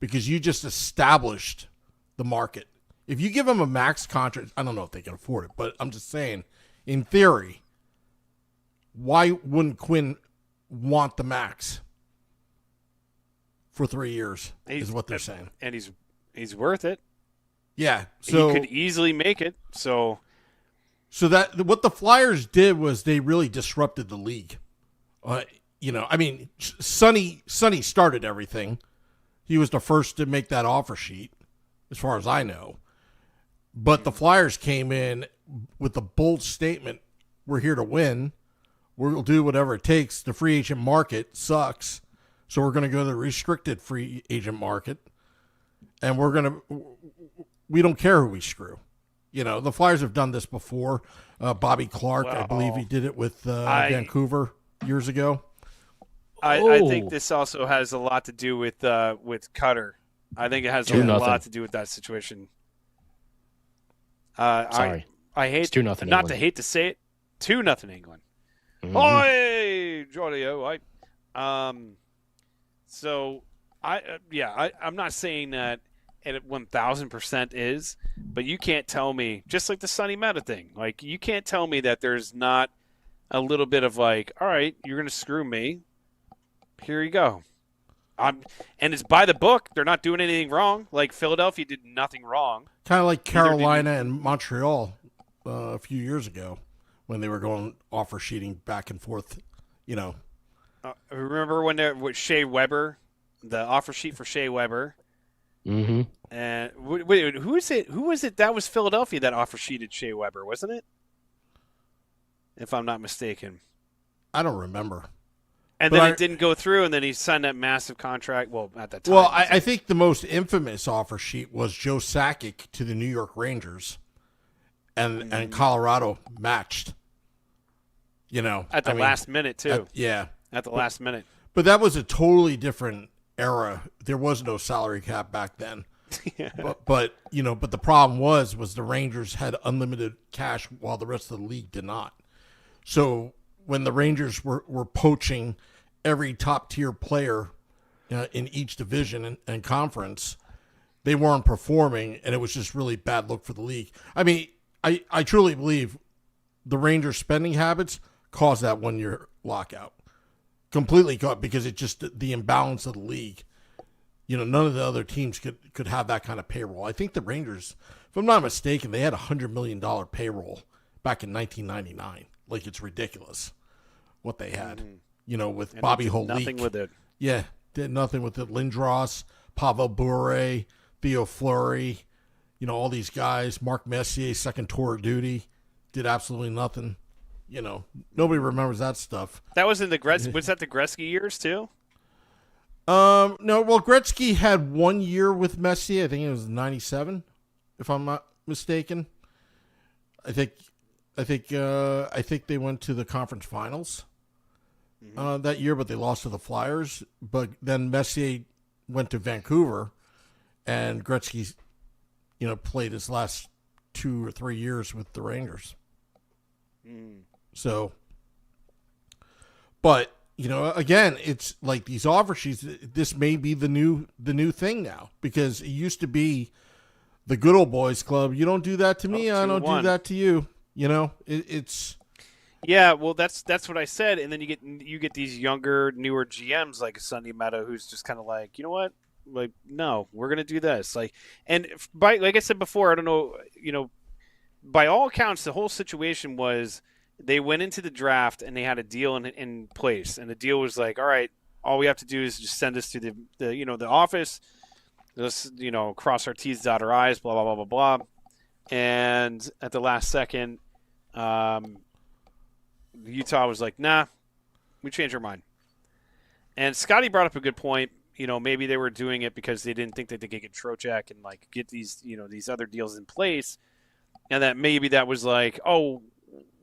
because you just established the market. If you give him a max contract, I don't know if they can afford it, but I'm just saying, in theory, why wouldn't Quinn want the max for 3 years? Is what they're saying, and he's worth it. Yeah, so he could easily make it. So that what the Flyers did was they really disrupted the league. Sunny started everything. He was the first to make that offer sheet, as far as I know. But the Flyers came in with the bold statement, we're here to win. We'll do whatever it takes. The free agent market sucks. So we're going to go to the restricted free agent market. And we don't care who we screw. The Flyers have done this before. Bobby Clark, I believe he did it with Vancouver years ago. I think this also has a lot to do with Cutter. I think it has a lot to do with that situation. Sorry. I hate it's 2-0 England. Not to hate to say it, 2-0 England. Mm-hmm. Oi, Jordio. I'm not saying that it 1,000% is, but you can't tell me, just like the Sunny Mehta thing, like you can't tell me that there's not a little bit of like, all right, you're going to screw me. Here you go. And it's by the book. They're not doing anything wrong. Like Philadelphia did nothing wrong. Kind of like Carolina and Montreal a few years ago when they were going offer sheeting back and forth. Remember when there was Shea Weber, the offer sheet for Shea Weber? Mm-hmm. And wait, who was it? Who was it? That was Philadelphia that offer sheeted Shea Weber, wasn't it? If I'm not mistaken. I don't remember. And then it didn't go through, and then he signed that massive contract. Well, at that time. Well, I think the most infamous offer sheet was Joe Sakic to the New York Rangers, and Colorado matched. At the last minute too. At the last minute. But that was a totally different era. There was no salary cap back then. Yeah. But the problem was the Rangers had unlimited cash while the rest of the league did not. So when the Rangers were poaching every top tier player in each division and conference, they weren't performing, and it was just really bad look for the league. I mean, I truly believe the Rangers' spending habits caused that 1 year lockout. Completely caught because it just the imbalance of the league. None of the other teams could have that kind of payroll. I think the Rangers, if I'm not mistaken, they had $100 million payroll back in 1999. Like, it's ridiculous what they had. With and Bobby Holik. Nothing with it. Yeah, did nothing with it. Lindros, Pavel Bure, Theo Fleury, all these guys. Mark Messier, second tour of duty, did absolutely nothing. Nobody remembers that stuff. That was in the was that the Gretzky years too? No. Well, Gretzky had 1 year with Messier. I think it was 97, if I'm not mistaken. I think they went to the conference finals that year, but they lost to the Flyers. But then Messier went to Vancouver, and Gretzky, played his last 2 or 3 years with the Rangers. So, but again, it's like these offer sheets. This may be the new thing now, because it used to be the good old boys club. You don't do that to me, I don't do that to you. It's. Yeah, well, that's what I said, and then you get these younger, newer GMs like Sunny Mehta, who's just kind of like, you know what, like, no, we're gonna do this, like, and like I said before, I don't know, by all accounts, the whole situation was they went into the draft and they had a deal in place, and the deal was like, all right, all we have to do is just send this to the office, let's cross our T's, dot our I's, blah blah blah blah blah, and at the last second, Utah was like, nah, we changed our mind. And Scotty brought up a good point. Maybe they were doing it because they didn't think that they could get Trocheck and like get these, these other deals in place. And that maybe that was like, oh,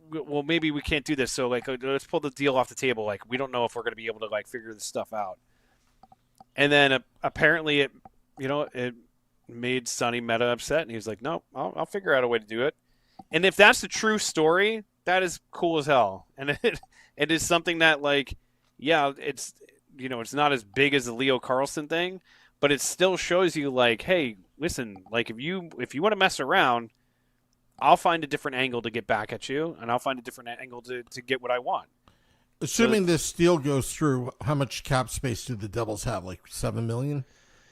well, maybe we can't do this. So like, let's pull the deal off the table. Like, we don't know if we're going to be able to like figure this stuff out. And then apparently it made Sunny Mehta upset. And he was like, no, I'll figure out a way to do it. And if that's the true story, that is cool as hell. And it is something that, like, yeah, it's, it's not as big as the Leo Carlson thing, but it still shows you, like, hey, listen, like, if you want to mess around, I'll find a different angle to get back at you, and I'll find a different angle to get what I want. Assuming this deal goes through, how much cap space do the Devils have? Like $7 million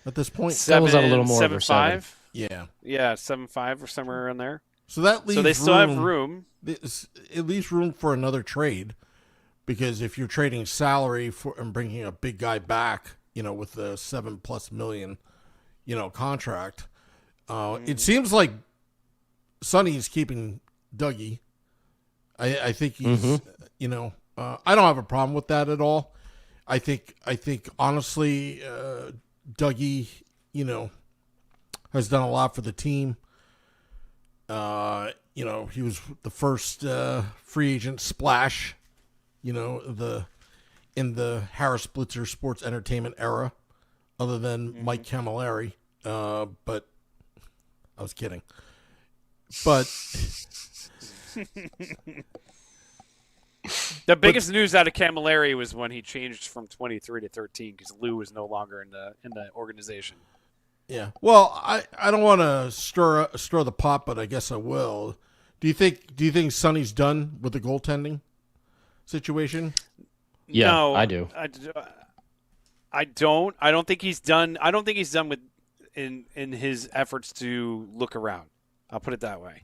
at this point? Devils have a little more. 7.5. Yeah. Yeah, 7.5 or somewhere around there. So that leaves. So they still have room. It leaves room for another trade, because if you're trading salary and bringing a big guy back, with a $7+ million, contract, it seems like Sonny's keeping Dougie. I think he's, I don't have a problem with that at all. I think honestly, Dougie, has done a lot for the team. He was the first free agent splash, in the Harris Blitzer Sports Entertainment era, other than Mike Camilleri. But I was kidding. But the biggest news out of Camilleri was when he changed from 23 to 13 because Lou was no longer in the organization. Yeah. Well, I don't want to stir the pot, but I guess I will. Do you think Sonny's done with the goaltending situation? Yeah, no, I do. I don't. I don't think he's done. I don't think he's done with in his efforts to look around. I'll put it that way.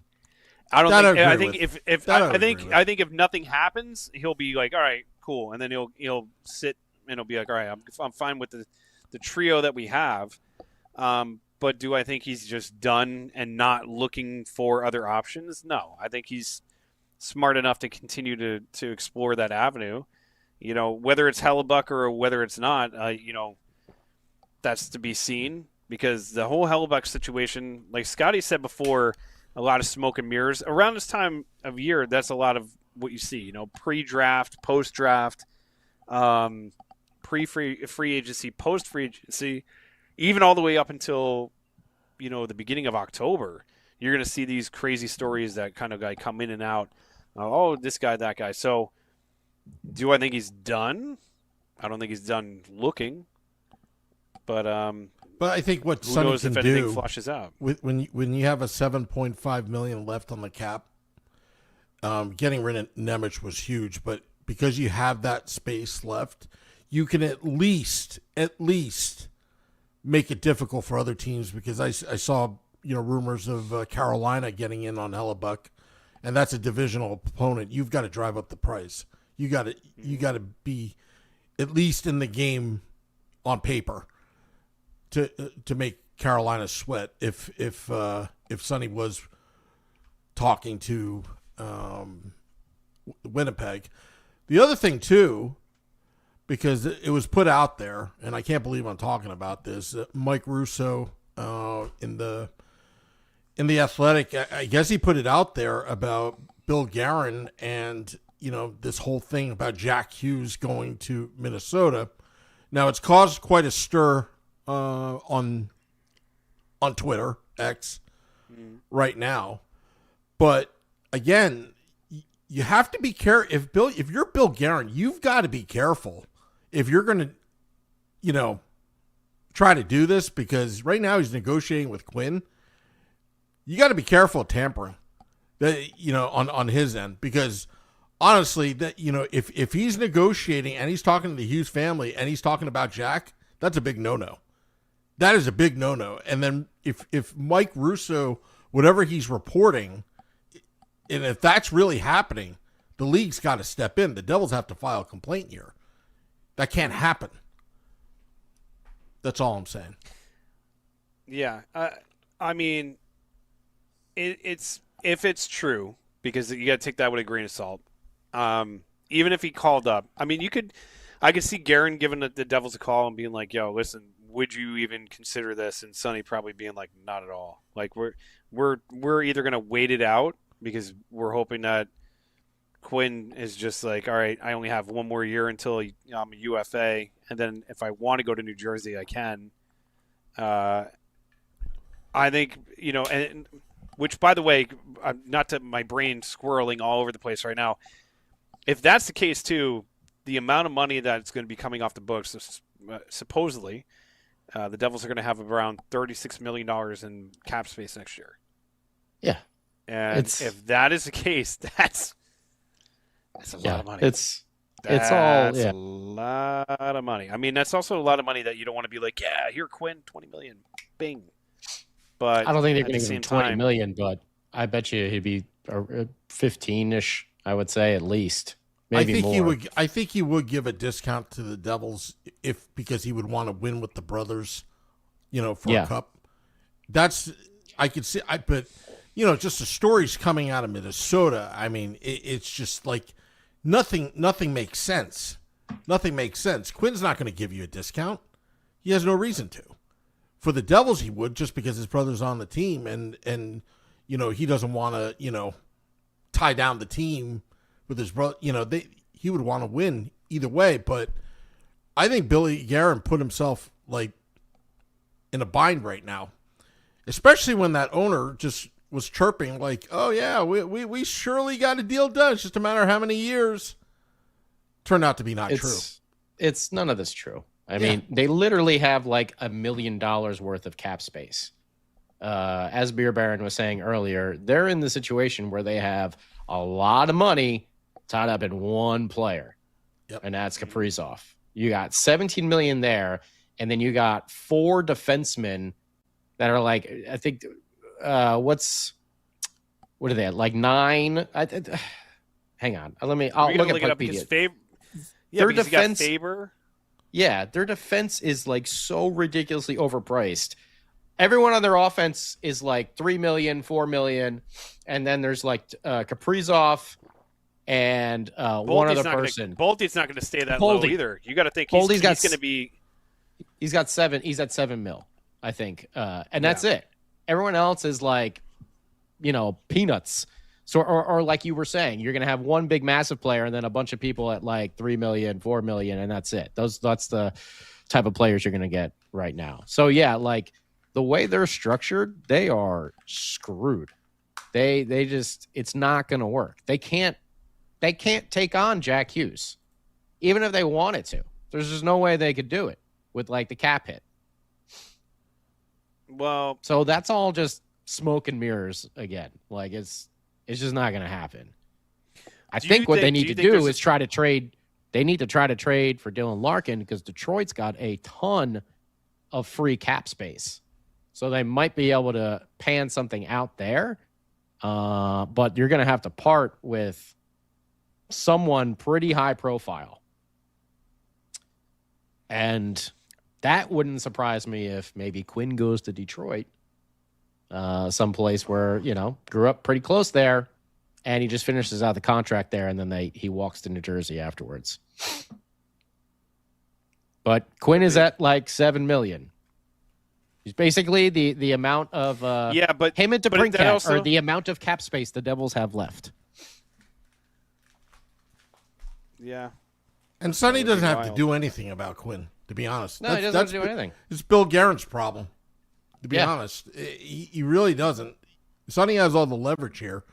I think if nothing happens, he'll be like, all right, cool, and then he'll sit and he'll be like, all right, I'm fine with the trio that we have. But do I think he's just done and not looking for other options? No, I think he's smart enough to continue to explore that avenue. Whether it's Hellebuck or whether it's not, that's to be seen, because the whole Hellebuck situation, like Scotty said before, a lot of smoke and mirrors around this time of year. That's a lot of what you see, pre-draft, post-draft, pre-free agency, post-free agency. Even all the way up until, the beginning of October, you're going to see these crazy stories that kind of come in and out. Oh, this guy, that guy. So do I think he's done? I don't think he's done looking. But I think what who Sonny knows can if anything do flushes out. when you have a $7.5 million left on the cap, getting rid of Nemec was huge. But because you have that space left, you can at least make it difficult for other teams, because I saw rumors of Carolina getting in on Hellebuck, and that's a divisional opponent. You've got to drive up the price. You got to be at least in the game on paper to make Carolina sweat. If Sonny was talking to Winnipeg, the other thing too, because it was put out there, and I can't believe I'm talking about this. Mike Russo in the Athletic, I guess he put it out there about Bill Guerin and this whole thing about Jack Hughes going to Minnesota. Now it's caused quite a stir on Twitter X right now. But again, you have to be careful. If you're Bill Guerin, you've got to be careful if you're going to, try to do this, because right now he's negotiating with Quinn. You got to be careful of tampering, on his end, because honestly, that if he's negotiating and he's talking to the Hughes family and he's talking about Jack, that's a big no-no. That is a big no-no. And then if Mike Russo, whatever he's reporting, and if that's really happening, the league's got to step in. The Devils have to file a complaint here. That can't happen. That's all I'm saying. Yeah, I mean, it's if it's true, because you got to take that with a grain of salt. Even if he called up, I mean, I could see Guerin giving the Devils a call and being like, "Yo, listen, would you even consider this?" And Sunny probably being like, "Not at all. Like we're either gonna wait it out because we're hoping that Quinn is just like, all right, I only have one more year until I'm a UFA, and then if I want to go to New Jersey, I can." I think, and which, by the way, not to my brain squirreling all over the place right now. If that's the case too, the amount of money that's going to be coming off the books, supposedly, the Devils are going to have around $36 million in cap space next year. Yeah, and if that is the case, that's a lot of money. It's a lot of money. I mean, that's also a lot of money that you don't want to be like, yeah, here, Quinn, $20 million, bing. But I don't think they're going to give give him $20 million, but I bet you he'd be 15-ish, I would say, at least. Maybe more. I think he would give a discount to the Devils because he would want to win with the brothers, for a cup. I could see. But just the stories coming out of Minnesota. I mean, it's just like nothing makes sense. Nothing makes sense. Quinn's not going to give you a discount. He has no reason to. For the Devils, he would, just because his brother's on the team, and he doesn't want to tie down the team with his brother. He would want to win either way. But I think Billy Guerin put himself in a bind right now, especially when that owner just was chirping like, "Oh yeah, we surely got a deal done. It's just a matter of how many years." Turned out to be not true. It's none of this true. I mean, they literally have $1 million worth of cap space. As Beer Baron was saying earlier, they're in the situation where they have a lot of money tied up in one player, and that's Kaprizov. You got $17 million there, and then you got 4 defensemen that are I think, what are they at? 9? Hang on, I'll look at it Wikipedia. Their defense, Faber. Yeah, their defense is so ridiculously overpriced. Everyone on their offense is $3 million, $4 million, and then there's Kaprizov and one other person. Boldy's not going to stay that low either. You got to think he's going to be. He's got 7. He's at $7 million, I think, and that's it. Everyone else is peanuts. So, or like you were saying, you're going to have one big massive player and then a bunch of people at $3 million, $4 million, and that's it. That's the type of players you're going to get right now. So yeah, the way they're structured, they are screwed. They just, it's not going to work. They can't take on Jack Hughes, even if they wanted to. There's just no way they could do it with the cap hit. Well, so that's all just smoke and mirrors again. It's just not going to happen. I think what they need to do is try to trade. They need to try to trade for Dylan Larkin because Detroit's got a ton of free cap space. So they might be able to pan something out there. But you're going to have to part with someone pretty high profile. And that wouldn't surprise me if maybe Quinn goes to Detroit. Someplace where, grew up pretty close there, and he just finishes out the contract there, and then he walks to New Jersey afterwards. But Quinn is at $7 million. He's basically the amount of but him and DeBrincat are the amount of cap space the Devils have left. Yeah, And Sonny That would be doesn't have to wild. do anything about Quinn, to be honest. No, he doesn't have to do anything. It's Bill Guerin's problem, to be Yeah. honest. He really doesn't. Sonny has all the leverage here,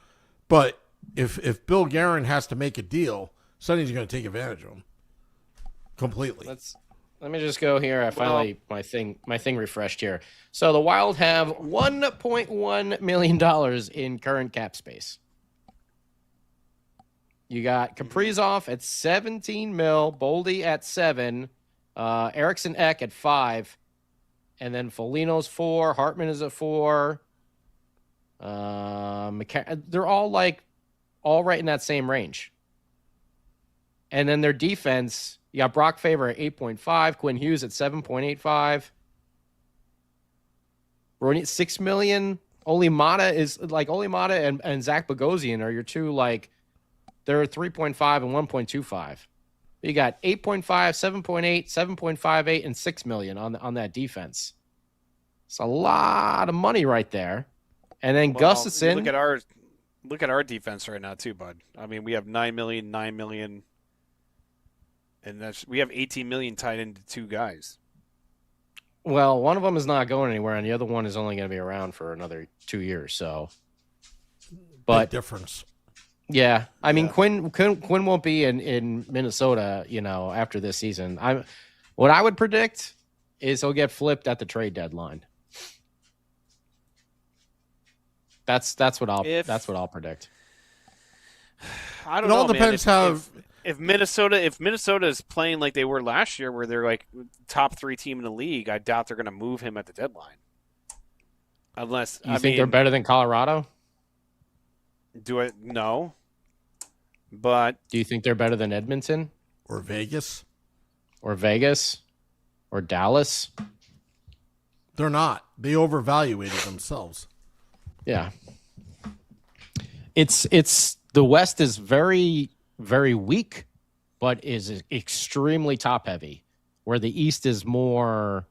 but if Bill Guerin has to make a deal, Sonny's going to take advantage of him completely. Let me just go here. I finally my thing refreshed here. So the Wild have $1.1 million in current cap space. You got Kaprizov at 17 mil, Boldy at 7, Eriksson Ek at 5, and then Foligno's 4, Hartman is at 4. They're all right in that same range. And then their defense, you got Brock Faber at 8.5, Quinn Hughes at 7.85. Brony at 6 million. Olimata and Zach Bogosian are your two, they're 3.5 and 1.25. You got 8.5, 7.8, 7.58, and 6 million on that defense. It's a lot of money right there. And then Gustafson. Look at our defense right now too, bud. I mean, we have 9 million, and we have 18 million tied into two guys. Well, one of them is not going anywhere, and the other one is only going to be around for another 2 years. So, Big difference. Yeah, I mean, Quinn won't be in Minnesota, after this season. What I would predict is he'll get flipped at the trade deadline. That's what I'll predict. I don't It know. all depends how. If Minnesota is playing like they were last year, where they're like top 3 team in the league, I doubt they're going to move him at the deadline. Unless you think they're better than Colorado? No. But do you think they're better than Edmonton Or Vegas? Or Dallas? They're not. They overvaluated themselves. Yeah. It's the West is very, very weak, but is extremely top heavy, where the East is more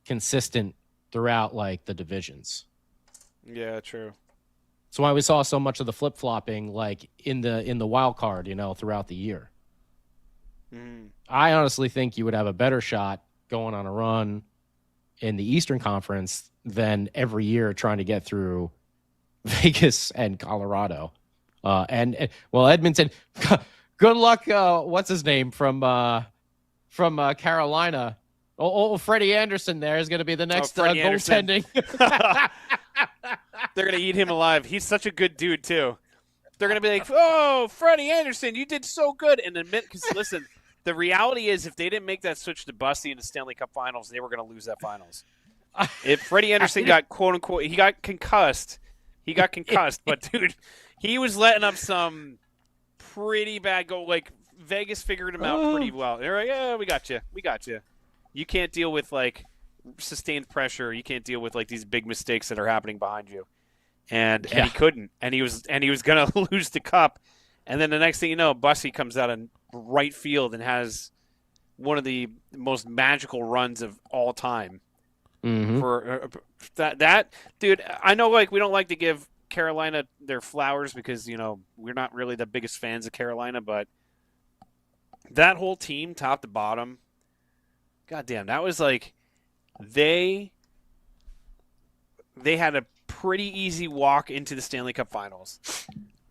consistent throughout the divisions. Yeah, true. That's why we saw so much of the flip flopping in the wild card, throughout the year. I honestly think you would have a better shot going on a run in the Eastern Conference than every year trying to get through Vegas and Colorado. Edmonton. Good luck. What's his name from Carolina? Freddie Anderson there is going to be the next goaltending. They're going to eat him alive. He's such a good dude, too. They're going to be like, oh, Freddie Anderson, you did so good. And admit, because listen, the reality is if they didn't make that switch to Bussy in the Stanley Cup Finals, they were going to lose that Finals. If Freddie Anderson got, quote-unquote, he got concussed, but, dude, he was letting up some pretty bad goal. Vegas figured him out pretty well. They're like, yeah, we got you. You can't deal with, sustained pressure. You can't deal with, these big mistakes that are happening behind you. And he couldn't. And he was going to lose the cup. And then the next thing you know, Bussy comes out in right field and has one of the most magical runs of all time. Mm-hmm. For that, dude, I know we don't like to give Carolina their flowers because, we're not really the biggest fans of Carolina, but that whole team, top to bottom, goddamn, that was they had a pretty easy walk into the Stanley Cup Finals,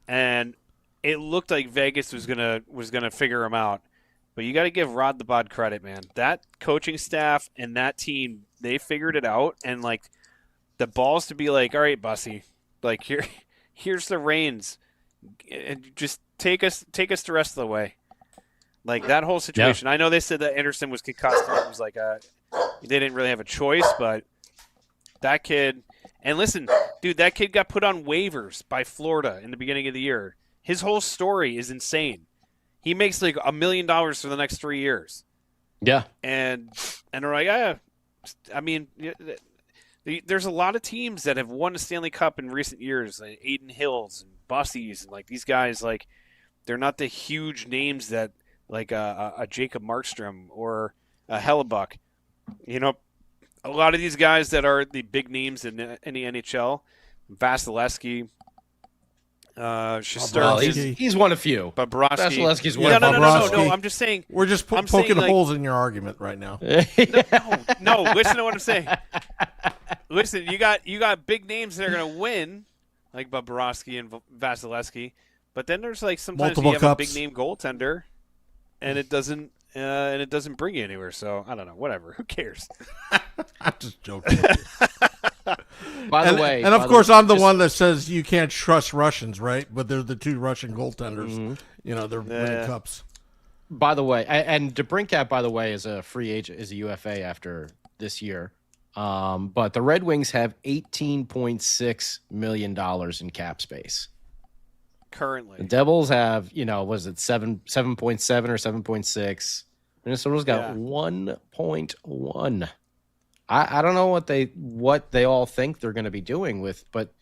and it looked like Vegas was gonna figure them out. But you got to give Rod the Bod credit, man. That coaching staff and that team, they figured it out, and the balls to be all right, Bussy, here's the reins, and just take us the rest of the way. That whole situation. Yeah. I know they said that Anderson was concussed. And it was they didn't really have a choice, but that kid. And listen, dude, that kid got put on waivers by Florida in the beginning of the year. His whole story is insane. He makes $1 million for the next 3 years. Yeah. And they're like, yeah. I mean, there's a lot of teams that have won the Stanley Cup in recent years, like Aiden Hills and Bussies, and these guys, they're not the huge names that a Jacob Markstrom or a Hellebuck. A lot of these guys that are the big names in the NHL, Vasilevsky, Shesterkin, he's one of few. Bobrovsky. Vasilevsky's one No, of no, few. no, no, Bobrovsky. no. I'm just saying. We're just I'm poking saying, like- holes in your argument right now. No, listen to what I'm saying. Listen, you got big names that are going to win, like Bobrovsky and Vasilevsky, but then there's like sometimes Multiple you have cups. a big name goaltender, and it doesn't bring you anywhere. So I don't know, whatever. Who cares? I'm just joking. By the way, and of course, I'm the one that says you can't trust Russians, right? But they're the two Russian goaltenders. Mm-hmm. You know, they're winning cups. By the way, and DeBrincat, by the way, is a free agent, is a UFA after this year. But the Red Wings have $18.6 million in cap space. Currently, The Devils have, was it 7.7 or 7.6? Minnesota's got 1.1. I don't know what they all think they're going to be doing with, but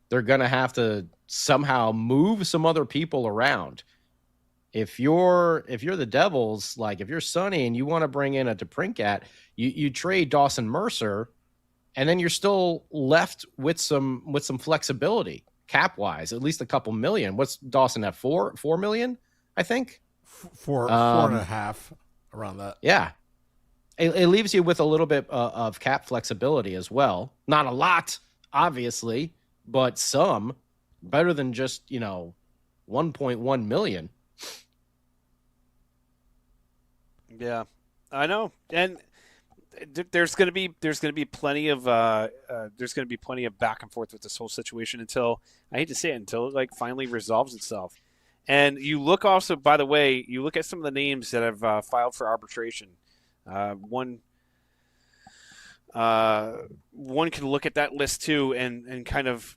they're going to have to somehow move some other people around. If you're the Devils, like if you're Sunny and you want to bring in a DeBrincat, you trade Dawson Mercer, and then you're still left with some flexibility cap wise, at least a couple million. What's Dawson at? 4 million, I think. Four and a half, around that. Yeah. It leaves you with a little bit of cap flexibility as well. Not a lot, obviously, but some. Better than just, 1.1 million. yeah, I know, and there's going to be plenty of back and forth with this whole situation until, I hate to say it, until it like finally resolves itself. And you look also, by the way, you look at some of the names that have filed for arbitration. One can look at that list too and kind of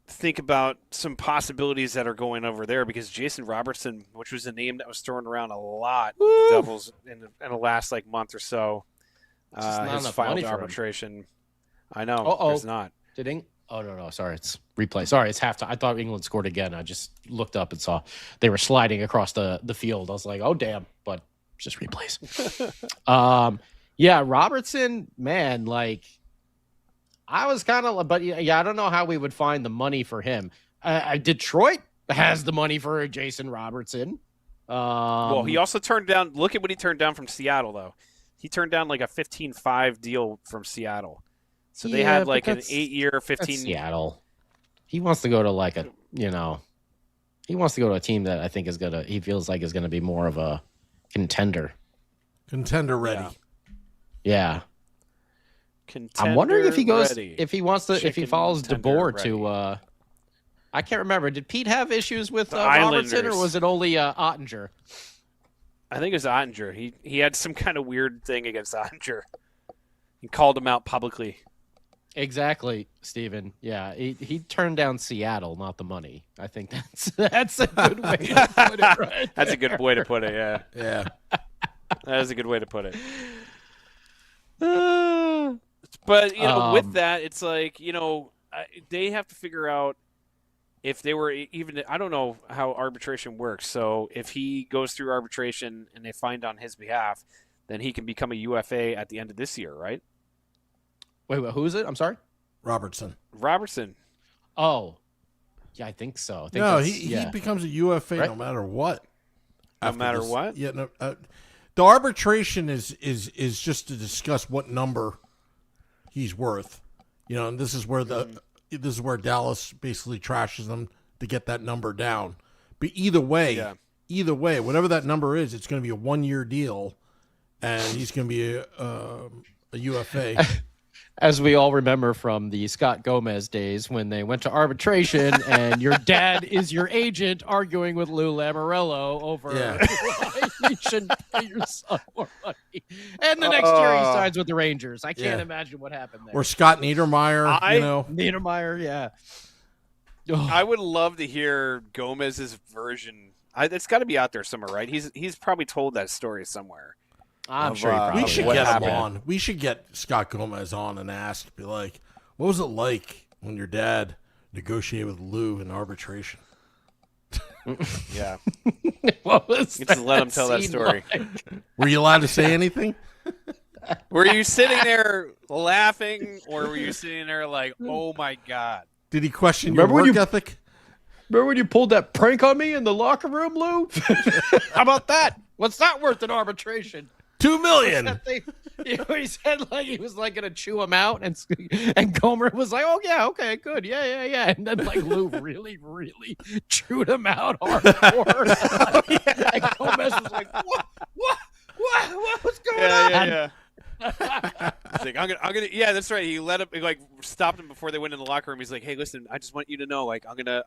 think about some possibilities that are going over there, because Jason Robertson, which was a name that was thrown around a lot, with the Devils in the last like month or so, has filed arbitration. I know. There's not. Oh, no. Sorry. It's replay. Sorry. It's halftime. I thought England scored again. I just looked up and saw they were sliding across the field. I was like, oh, damn. But just replays. Yeah, Robertson, man, like I was kind of, but yeah, I don't know how we would find the money for him. Detroit has the money for Jason Robertson. Well, he also turned down, look at what he turned down from Seattle, though. He turned down like a 15-5 deal from Seattle. So they had like an 8-year, 15. Seattle. He wants to go to like he wants to go to a team that I think he feels like is going to be more of a contender. Contender ready. Yeah. Contender I'm wondering if he goes, ready. if he wants to, if he follows DeBoer ready. to, I can't remember. Did Pete have issues with The Robertson, or Islanders. was it only Ottinger? I think it was Ottinger. He had some kind of weird thing against Ottinger. He called him out publicly. Exactly, Steven. Yeah, he turned down Seattle, not the money. I think that's a good way to put it, right? That's a good way to put it, yeah. Yeah. That is a good way to put it. But, with that, it's like, they have to figure out if they were even, I don't know how arbitration works. So if he goes through arbitration and they find on his behalf, then he can become a UFA at the end of this year, right? Wait, who is it? I'm sorry? Robertson. Oh, yeah, I think so. I think No, he becomes a UFA Right? no matter what. No matter what? Yeah, no, the arbitration is just to discuss what number he's worth. And this is where this is where Dallas basically trashes them to get that number down. But either way, whatever that number is, it's going to be a 1-year deal, and he's going to be a UFA. As we all remember from the Scott Gomez days when they went to arbitration and your dad is your agent arguing with Lou Lamoriello over why you shouldn't pay your son more money. And the next year he signs with the Rangers. I can't imagine what happened there. Or Scott Niedermayer, Niedermayer, yeah. I would love to hear Gomez's version. It's got to be out there somewhere, right? He's probably told that story somewhere. I'm sure he probably we should would. get him on. We should get Scott Gomez on and be like, what was it like when your dad negotiated with Lou in arbitration? Yeah. What was Just let him tell that story. Like? Were you allowed to say anything? Were you sitting there laughing, or were you sitting there like, oh my God? Did he question your work ethic? Remember when you pulled that prank on me in the locker room, Lou? How about that? What's that worth in arbitration? $2 million. He said like he was like gonna chew him out, and Gomer was like, "Oh yeah, okay, good, yeah," and then like Lou really chewed him out hardcore. And Gomez was like, "What's going on?" Yeah. He's like, I'm gonna. Yeah, that's right. He let him, like, stopped him before they went in the locker room. He's like, "Hey, listen, I just want you to know, like, I'm gonna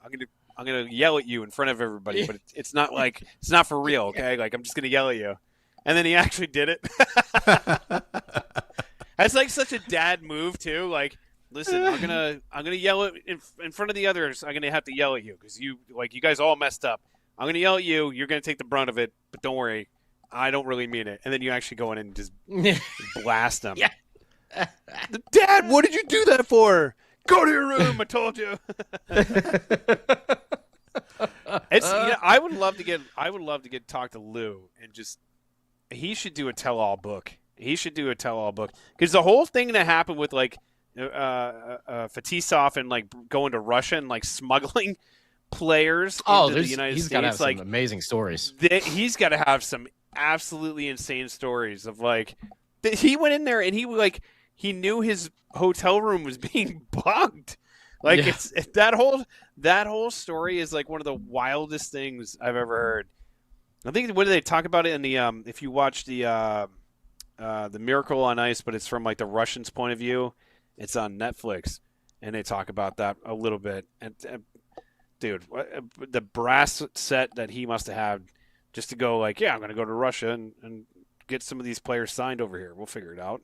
yell at you in front of everybody, but it's not like it's not for real, okay? Like, I'm just gonna yell at you." And then he actually did it. That's like such a dad move too. Like, listen, I'm gonna yell at in front of the others. I'm gonna have to yell at you because you guys all messed up. I'm gonna yell at you. You're gonna take the brunt of it, but don't worry, I don't really mean it. And then you actually go in and just blast them. Yeah. Dad, what did you do that for? Go to your room. I told you. I would love to get talk to Lou and just. He should do a tell-all book. Because the whole thing that happened with like Fetisov and like going to Russia and like smuggling players into the United States. He's got to have some amazing stories. He's got to have some absolutely insane stories of like he went in there and he knew his hotel room was being bugged. Like that whole story is like one of the wildest things I've ever heard. I think what do they talk about it in the if you watch the Miracle on Ice, but it's from like the Russians' point of view. It's on Netflix, and they talk about that a little bit. And dude, the brass set that he must have had just to go like, yeah, I'm gonna go to Russia and get some of these players signed over here. We'll figure it out.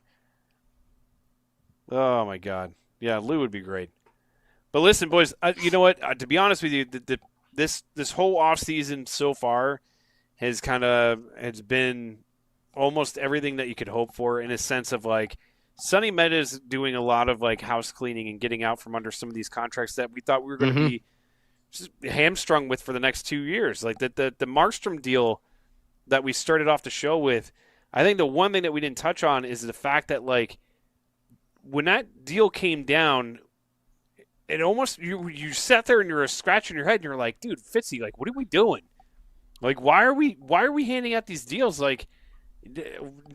Oh my God, yeah, Lou would be great. But listen, boys, you know what? To be honest with you, this whole off season so far has been almost everything that you could hope for in a sense of like Sunny Mehta is doing a lot of like house cleaning and getting out from under some of these contracts that we thought we were going to be just hamstrung with for the next 2 years. Like the Markstrom deal that we started off the show with, I think the one thing that we didn't touch on is the fact that like when that deal came down, it almost you sat there and you were scratching your head and you're like, dude, Fitzy, like what are we doing? Like, why are we handing out these deals? Like,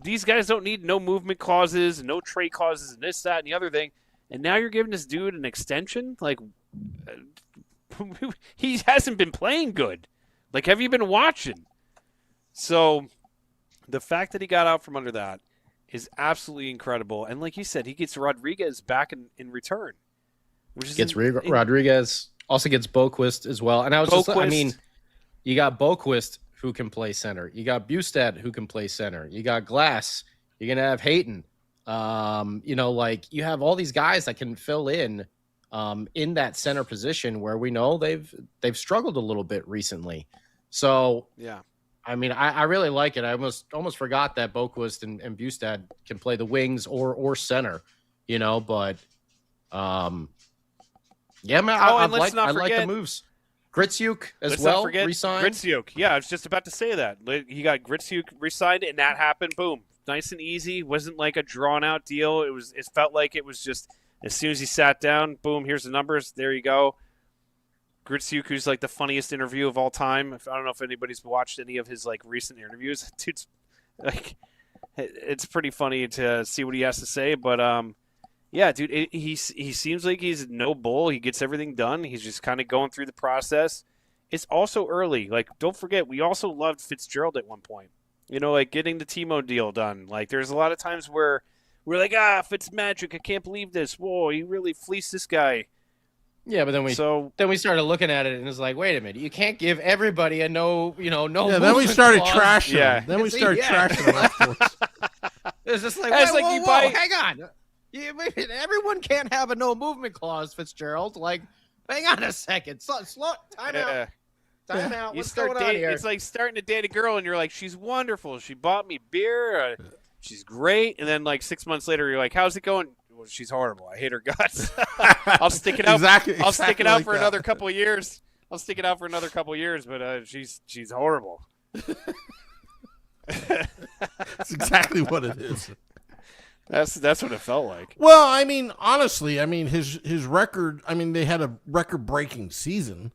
these guys don't need no movement clauses, no trade clauses, and this, that, and the other thing. And now you're giving this dude an extension? Like, he hasn't been playing good. Like, have you been watching? So, the fact that he got out from under that is absolutely incredible. And like you said, he gets Rodriguez back in return. Rodriguez, also gets Boquist as well. And I was you got Boquist who can play center. You got Bustad who can play center. You got Glass. You're going to have Hayton. You have all these guys that can fill in that center position where we know they've struggled a little bit recently. So, yeah, I mean, I really like it. I almost forgot that Boquist and Bustad can play the wings or center, but yeah, man, I like the moves. Gritsyuk as well, re-signed. Gritsyuk, yeah, I was just about to say that. He got Gritsyuk re-signed, and that happened, boom. Nice and easy. Wasn't like a drawn-out deal. It felt like it was just as soon as he sat down, boom, here's the numbers, there you go. Gritsyuk, who's like the funniest interview of all time. I don't know if anybody's watched any of his like recent interviews. Dude's like, it's pretty funny to see what he has to say, but yeah, dude, he seems like he's no bull. He gets everything done. He's just kind of going through the process. It's also early. Like, don't forget, we also loved Fitzgerald at one point. Like getting the Timo deal done. Like, there's a lot of times where we're like, Fitzmagic, I can't believe this. Whoa, he really fleeced this guy. Yeah, but then we started looking at it and it's like, wait a minute, you can't give everybody a no. Yeah, then we started clause. trashing. Yeah. Then we started trashing them afterwards. It's just like, whoa, hang on. Everyone can't have a no movement clause, Fitzgerald. Like, hang on a second. Slow time out. Time out. What's going on here? It's like starting to date a girl, and you're like, she's wonderful. She bought me beer. She's great. And then, like 6 months later, you're like, how's it going? Well, she's horrible. I hate her guts. I'll stick it out. I'll stick it out for another couple of years. But she's horrible. That's exactly what it is. That's what it felt like. Well, I mean, honestly, his record. I mean, they had a record-breaking season.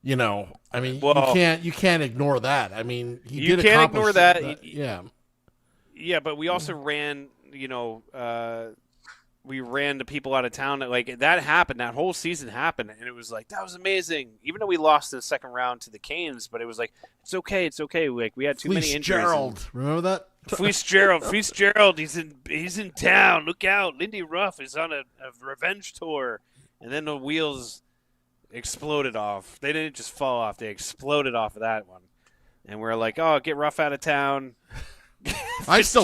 You know, I mean, Well, you can't ignore that. I mean, you can't ignore that. Yeah. Yeah, but we also ran, we ran the people out of town. Like that happened. That whole season happened, and it was like that was amazing. Even though we lost in the second round to the Canes, but it was like it's okay. Like we had too many injuries. Gerald, remember that? Fleece Gerald, he's in town. Look out! Lindy Ruff is on a revenge tour, and then the wheels exploded off. They didn't just fall off; they exploded off of that one. And we're like, oh, get Ruff out of town. I still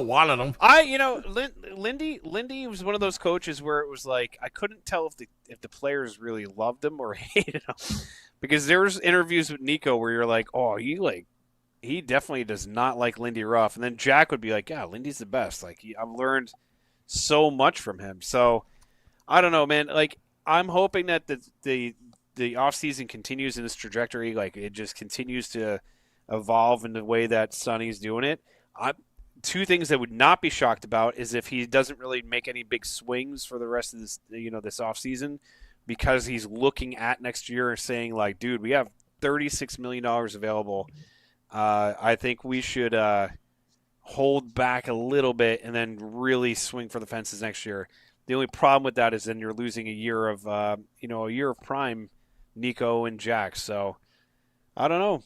wanted him. Lindy was one of those coaches where it was like I couldn't tell if the players really loved him or hated him, because there was interviews with Nico where you're like, oh, he definitely does not like Lindy Ruff, and then Jack would be like, yeah, Lindy's the best. Like I've learned so much from him. So I don't know, man. Like I'm hoping that the off season continues in this trajectory. Like it just continues to evolve in the way that Sunny's doing it. Two things I would not be shocked about is if he doesn't really make any big swings for the rest of this, this offseason, because he's looking at next year and saying like, dude, we have $36 million available. I think we should hold back a little bit and then really swing for the fences next year. The only problem with that is then you're losing a year of prime Nico and Jack. So I don't know.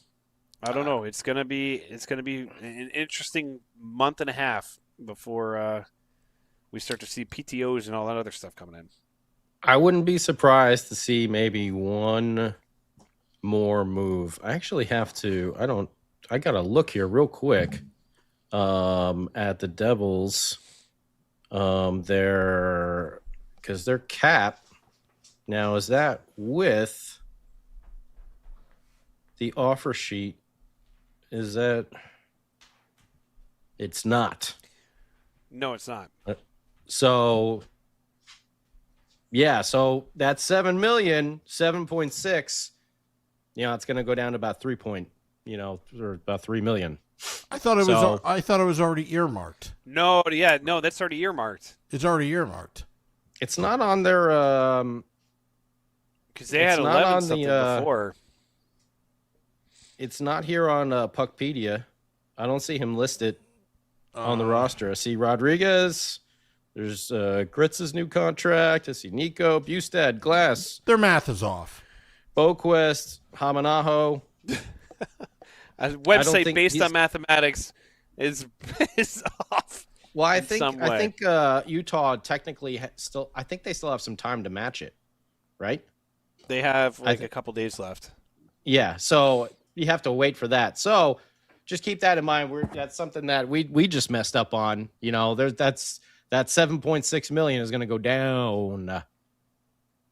It's gonna be an interesting month and a half before we start to see PTOs and all that other stuff coming in. I wouldn't be surprised to see maybe one more move. I actually have to. I gotta look here real quick at the Devils. Because their cap now is that with the offer sheet. Is that? It's not. No, it's not. So, yeah. So that's 7 million, 7.6. It's going to go down to about 3 million. I thought it was already earmarked. No, that's already earmarked. It's already earmarked. It's not on their. Because they had 11 something before. It's not here on Puckpedia. I don't see him listed on the roster. I see Rodriguez. There's Gritz's new contract. I see Nico, Bustad, Glass. Their math is off. Boquist, Hamanaho. A website based on mathematics is off. Well, I think Utah technically I think they still have some time to match it, right? They have a couple days left. Yeah, so you have to wait for that. So just keep that in mind. That's something that we just messed up on. That 7.6 million is going to go down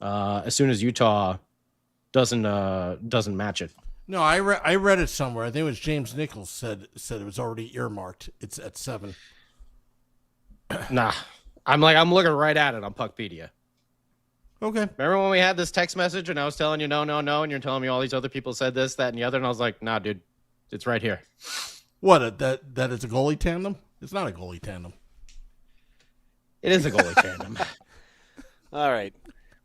as soon as Utah doesn't match it. No, I read it somewhere. I think it was James Nichols said it was already earmarked. It's at 7. Nah, I'm looking right at it on Puckpedia. Okay. Remember when we had this text message and I was telling you no, and you're telling me all these other people said this, that, and the other, and I was like, nah, dude, it's right here. What? That is a goalie tandem? It's not a goalie tandem. It is a goalie tandem. All right.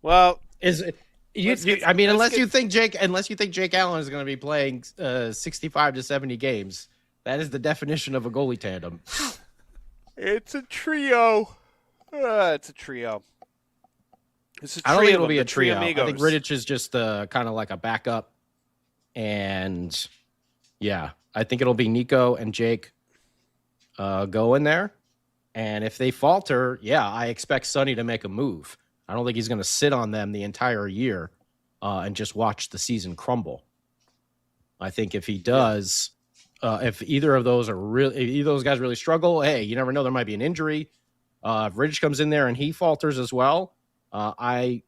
Well, is it? Unless you think Jake Allen is going to be playing 65 to 70 games, that is the definition of a goalie tandem. It's a trio. It's a trio. I don't think it'll be a trio. I think Rittich is just kind of like a backup. And, yeah, I think it'll be Nico and Jake go in there. And if they falter, yeah, I expect Sunny to make a move. I don't think he's going to sit on them the entire year and just watch the season crumble. I think if he does, if either of those guys really struggle, hey, you never know, there might be an injury. If Rittich comes in there and he falters as well, I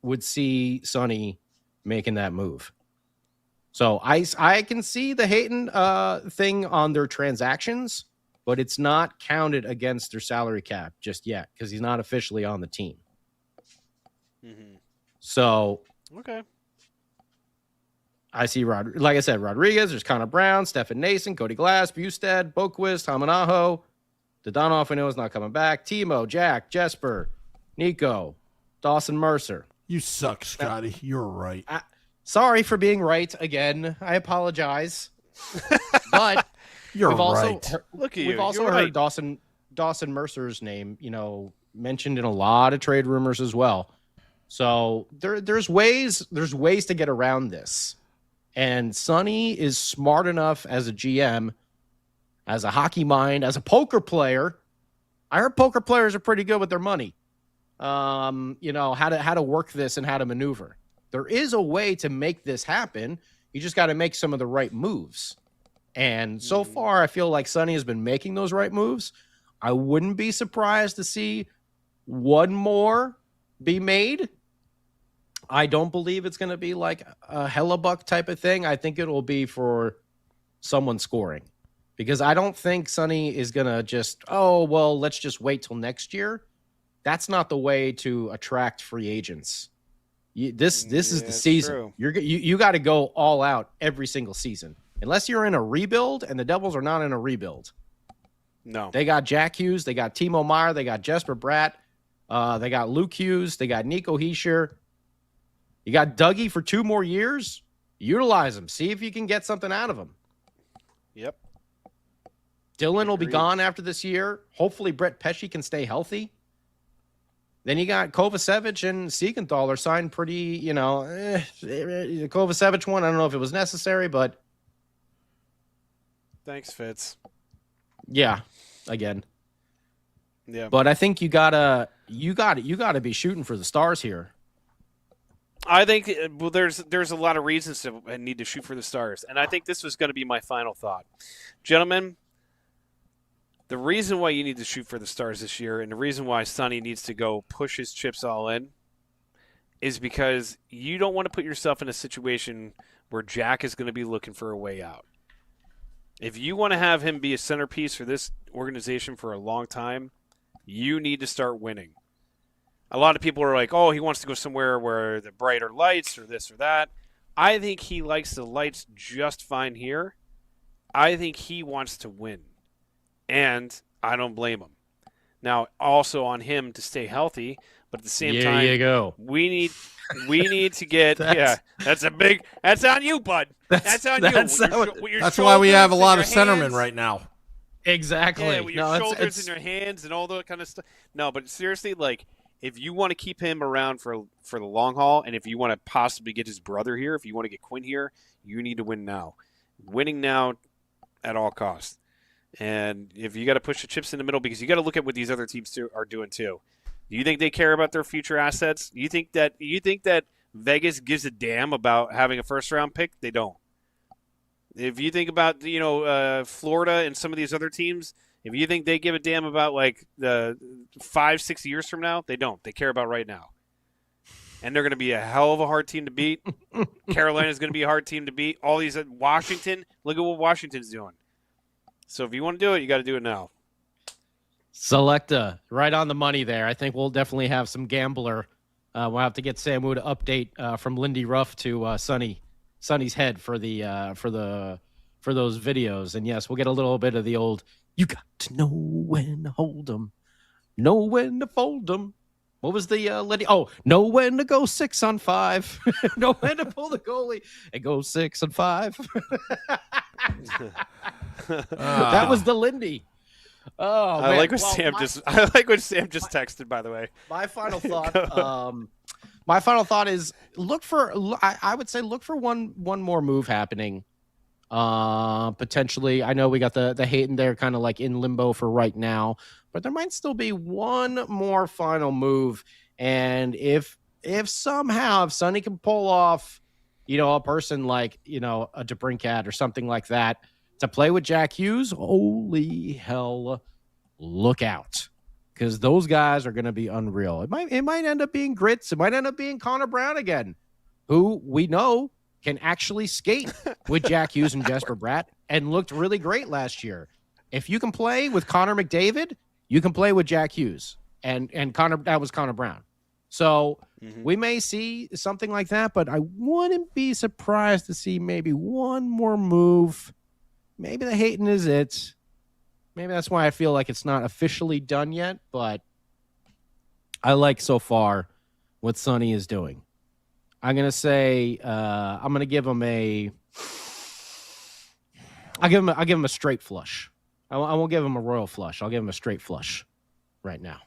would see Sunny making that move. So I can see the Hayton thing on their transactions, but it's not counted against their salary cap just yet because he's not officially on the team. Mm-hmm. So okay, I see like I said, Rodriguez. There's Connor Brown, Stefan Nason, Cody Glass, Bustad, Boquist, Hamanaho. Dodonov, we know is not coming back. Timo, Jack, Jesper, Nico, Dawson Mercer. You suck, Scotty. You're right. Sorry for being right again. I apologize. But You're we've also right. Look at you. we've also You're heard right. Dawson Mercer's name, mentioned in a lot of trade rumors as well. So there's ways to get around this. And Sunny is smart enough as a GM, as a hockey mind, as a poker player. I heard poker players are pretty good with their money. How to work this and how to maneuver. There is a way to make this happen. You just got to make some of the right moves. And so far, I feel like Sunny has been making those right moves. I wouldn't be surprised to see one more be made. I don't believe it's going to be like a Hellebuck type of thing. I think it will be for someone scoring. Because I don't think Sunny is going to just, let's just wait till next year. That's not the way to attract free agents. This is the season. True. You got to go all out every single season. Unless you're in a rebuild, and the Devils are not in a rebuild. No. They got Jack Hughes, they got Timo Meier, they got Jesper Bratt, they got Luke Hughes, they got Nico Hischier. You got Dougie for 2 more years. Utilize him. See if you can get something out of him. Yep. Dylan will be Agreed. gone after this year. Hopefully Brett Pesce can stay healthy. Then you got Kovacevic and Siegenthaler are signed pretty, the Kovacevic one, I don't know if it was necessary, but Thanks, Fitz. yeah, again. Yeah. But I think you gotta be shooting for the stars here. I think there's a lot of reasons to need to shoot for the stars, and I think this was going to be my final thought, gentlemen. The reason why you need to shoot for the stars this year, and the reason why Sunny needs to go push his chips all in, is because you don't want to put yourself in a situation where Jack is going to be looking for a way out. If you want to have him be a centerpiece for this organization for a long time, you need to start winning. A lot of people are like, he wants to go somewhere where the brighter lights or this or that. I think he likes the lights just fine here. I think he wants to win. And I don't blame him. Now, also on him to stay healthy, but at the same time, you go. we need to get that's on you, bud. That's on you. That's why we have a lot of centermen right now. Exactly. Yeah, with your shoulders and your hands and all that kind of stuff. No, but seriously, like, if you want to keep him around for the long haul, and if you want to possibly get his brother here, if you want to get Quinn here, you need to win now. Winning now at all costs. And if you got to push the chips in the middle, because you got to look at what these other teams are doing too. Do you think they care about their future assets? You think that Vegas gives a damn about having a first-round pick? They don't. If you think about Florida and some of these other teams, if you think they give a damn about like the 5-6 years from now, they don't. They care about right now. And they're going to be a hell of a hard team to beat. Carolina's going to be a hard team to beat. All these Washington, look at what Washington's doing. So if you want to do it, you got to do it now. Selecta, right on the money there. I think we'll definitely have some gambler. We'll have to get Samu to update from Lindy Ruff to Sonny's head for those videos. And yes, we'll get a little bit of the old. You got to know when to hold 'em, know when to fold 'em. What was the Lindy? Oh, know when to go 6 on 5, know when to pull the goalie and go 6 on 5. That was the Lindy. Oh, I man. like what Sam just texted. By the way, My final thought is I would say look for one more move happening. Potentially, I know we got the Hayton there kind of like in limbo for right now, but there might still be one more final move. And if somehow Sunny can pull off, a person like a DeBrincat or something like that to play with Jack Hughes, holy hell, look out. Because those guys are going to be unreal. It might end up being Grits. It might end up being Connor Brown again, who we know can actually skate with Jack Hughes and Jesper Bratt and looked really great last year. If you can play with Connor McDavid, you can play with Jack Hughes. And that was Connor Brown. So we may see something like that, but I wouldn't be surprised to see maybe one more move. Maybe the Hayton is it. Maybe that's why I feel like it's not officially done yet, but I like so far what Sunny is doing. I'm gonna say I'm gonna give him a. I'll give him a straight flush. I won't give him a royal flush. I'll give him a straight flush right now.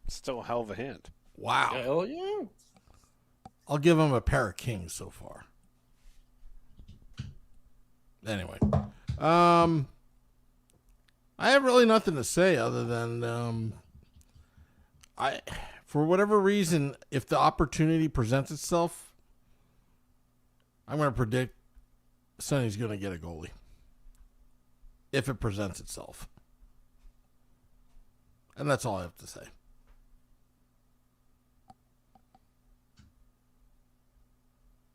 Still a hell of a hand. Wow. Hell yeah. I'll give him a pair of kings so far. Anyway, I have really nothing to say other than for whatever reason, if the opportunity presents itself, I'm going to predict Sunny's going to get a goalie. If it presents itself. And that's all I have to say.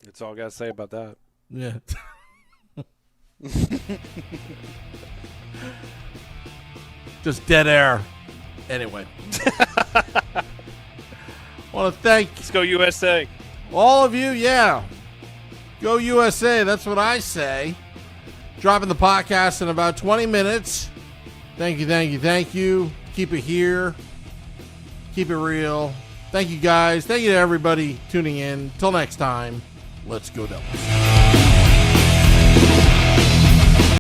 That's all I got to say about that. Yeah. Just dead air. Anyway. I want to thank Let's go USA. all of you. Yeah. Go USA. That's what I say. Dropping the podcast in about 20 minutes. Thank you, thank you, thank you. Keep it here. Keep it real. Thank you, guys. Thank you to everybody tuning in. Till next time, let's go Devils.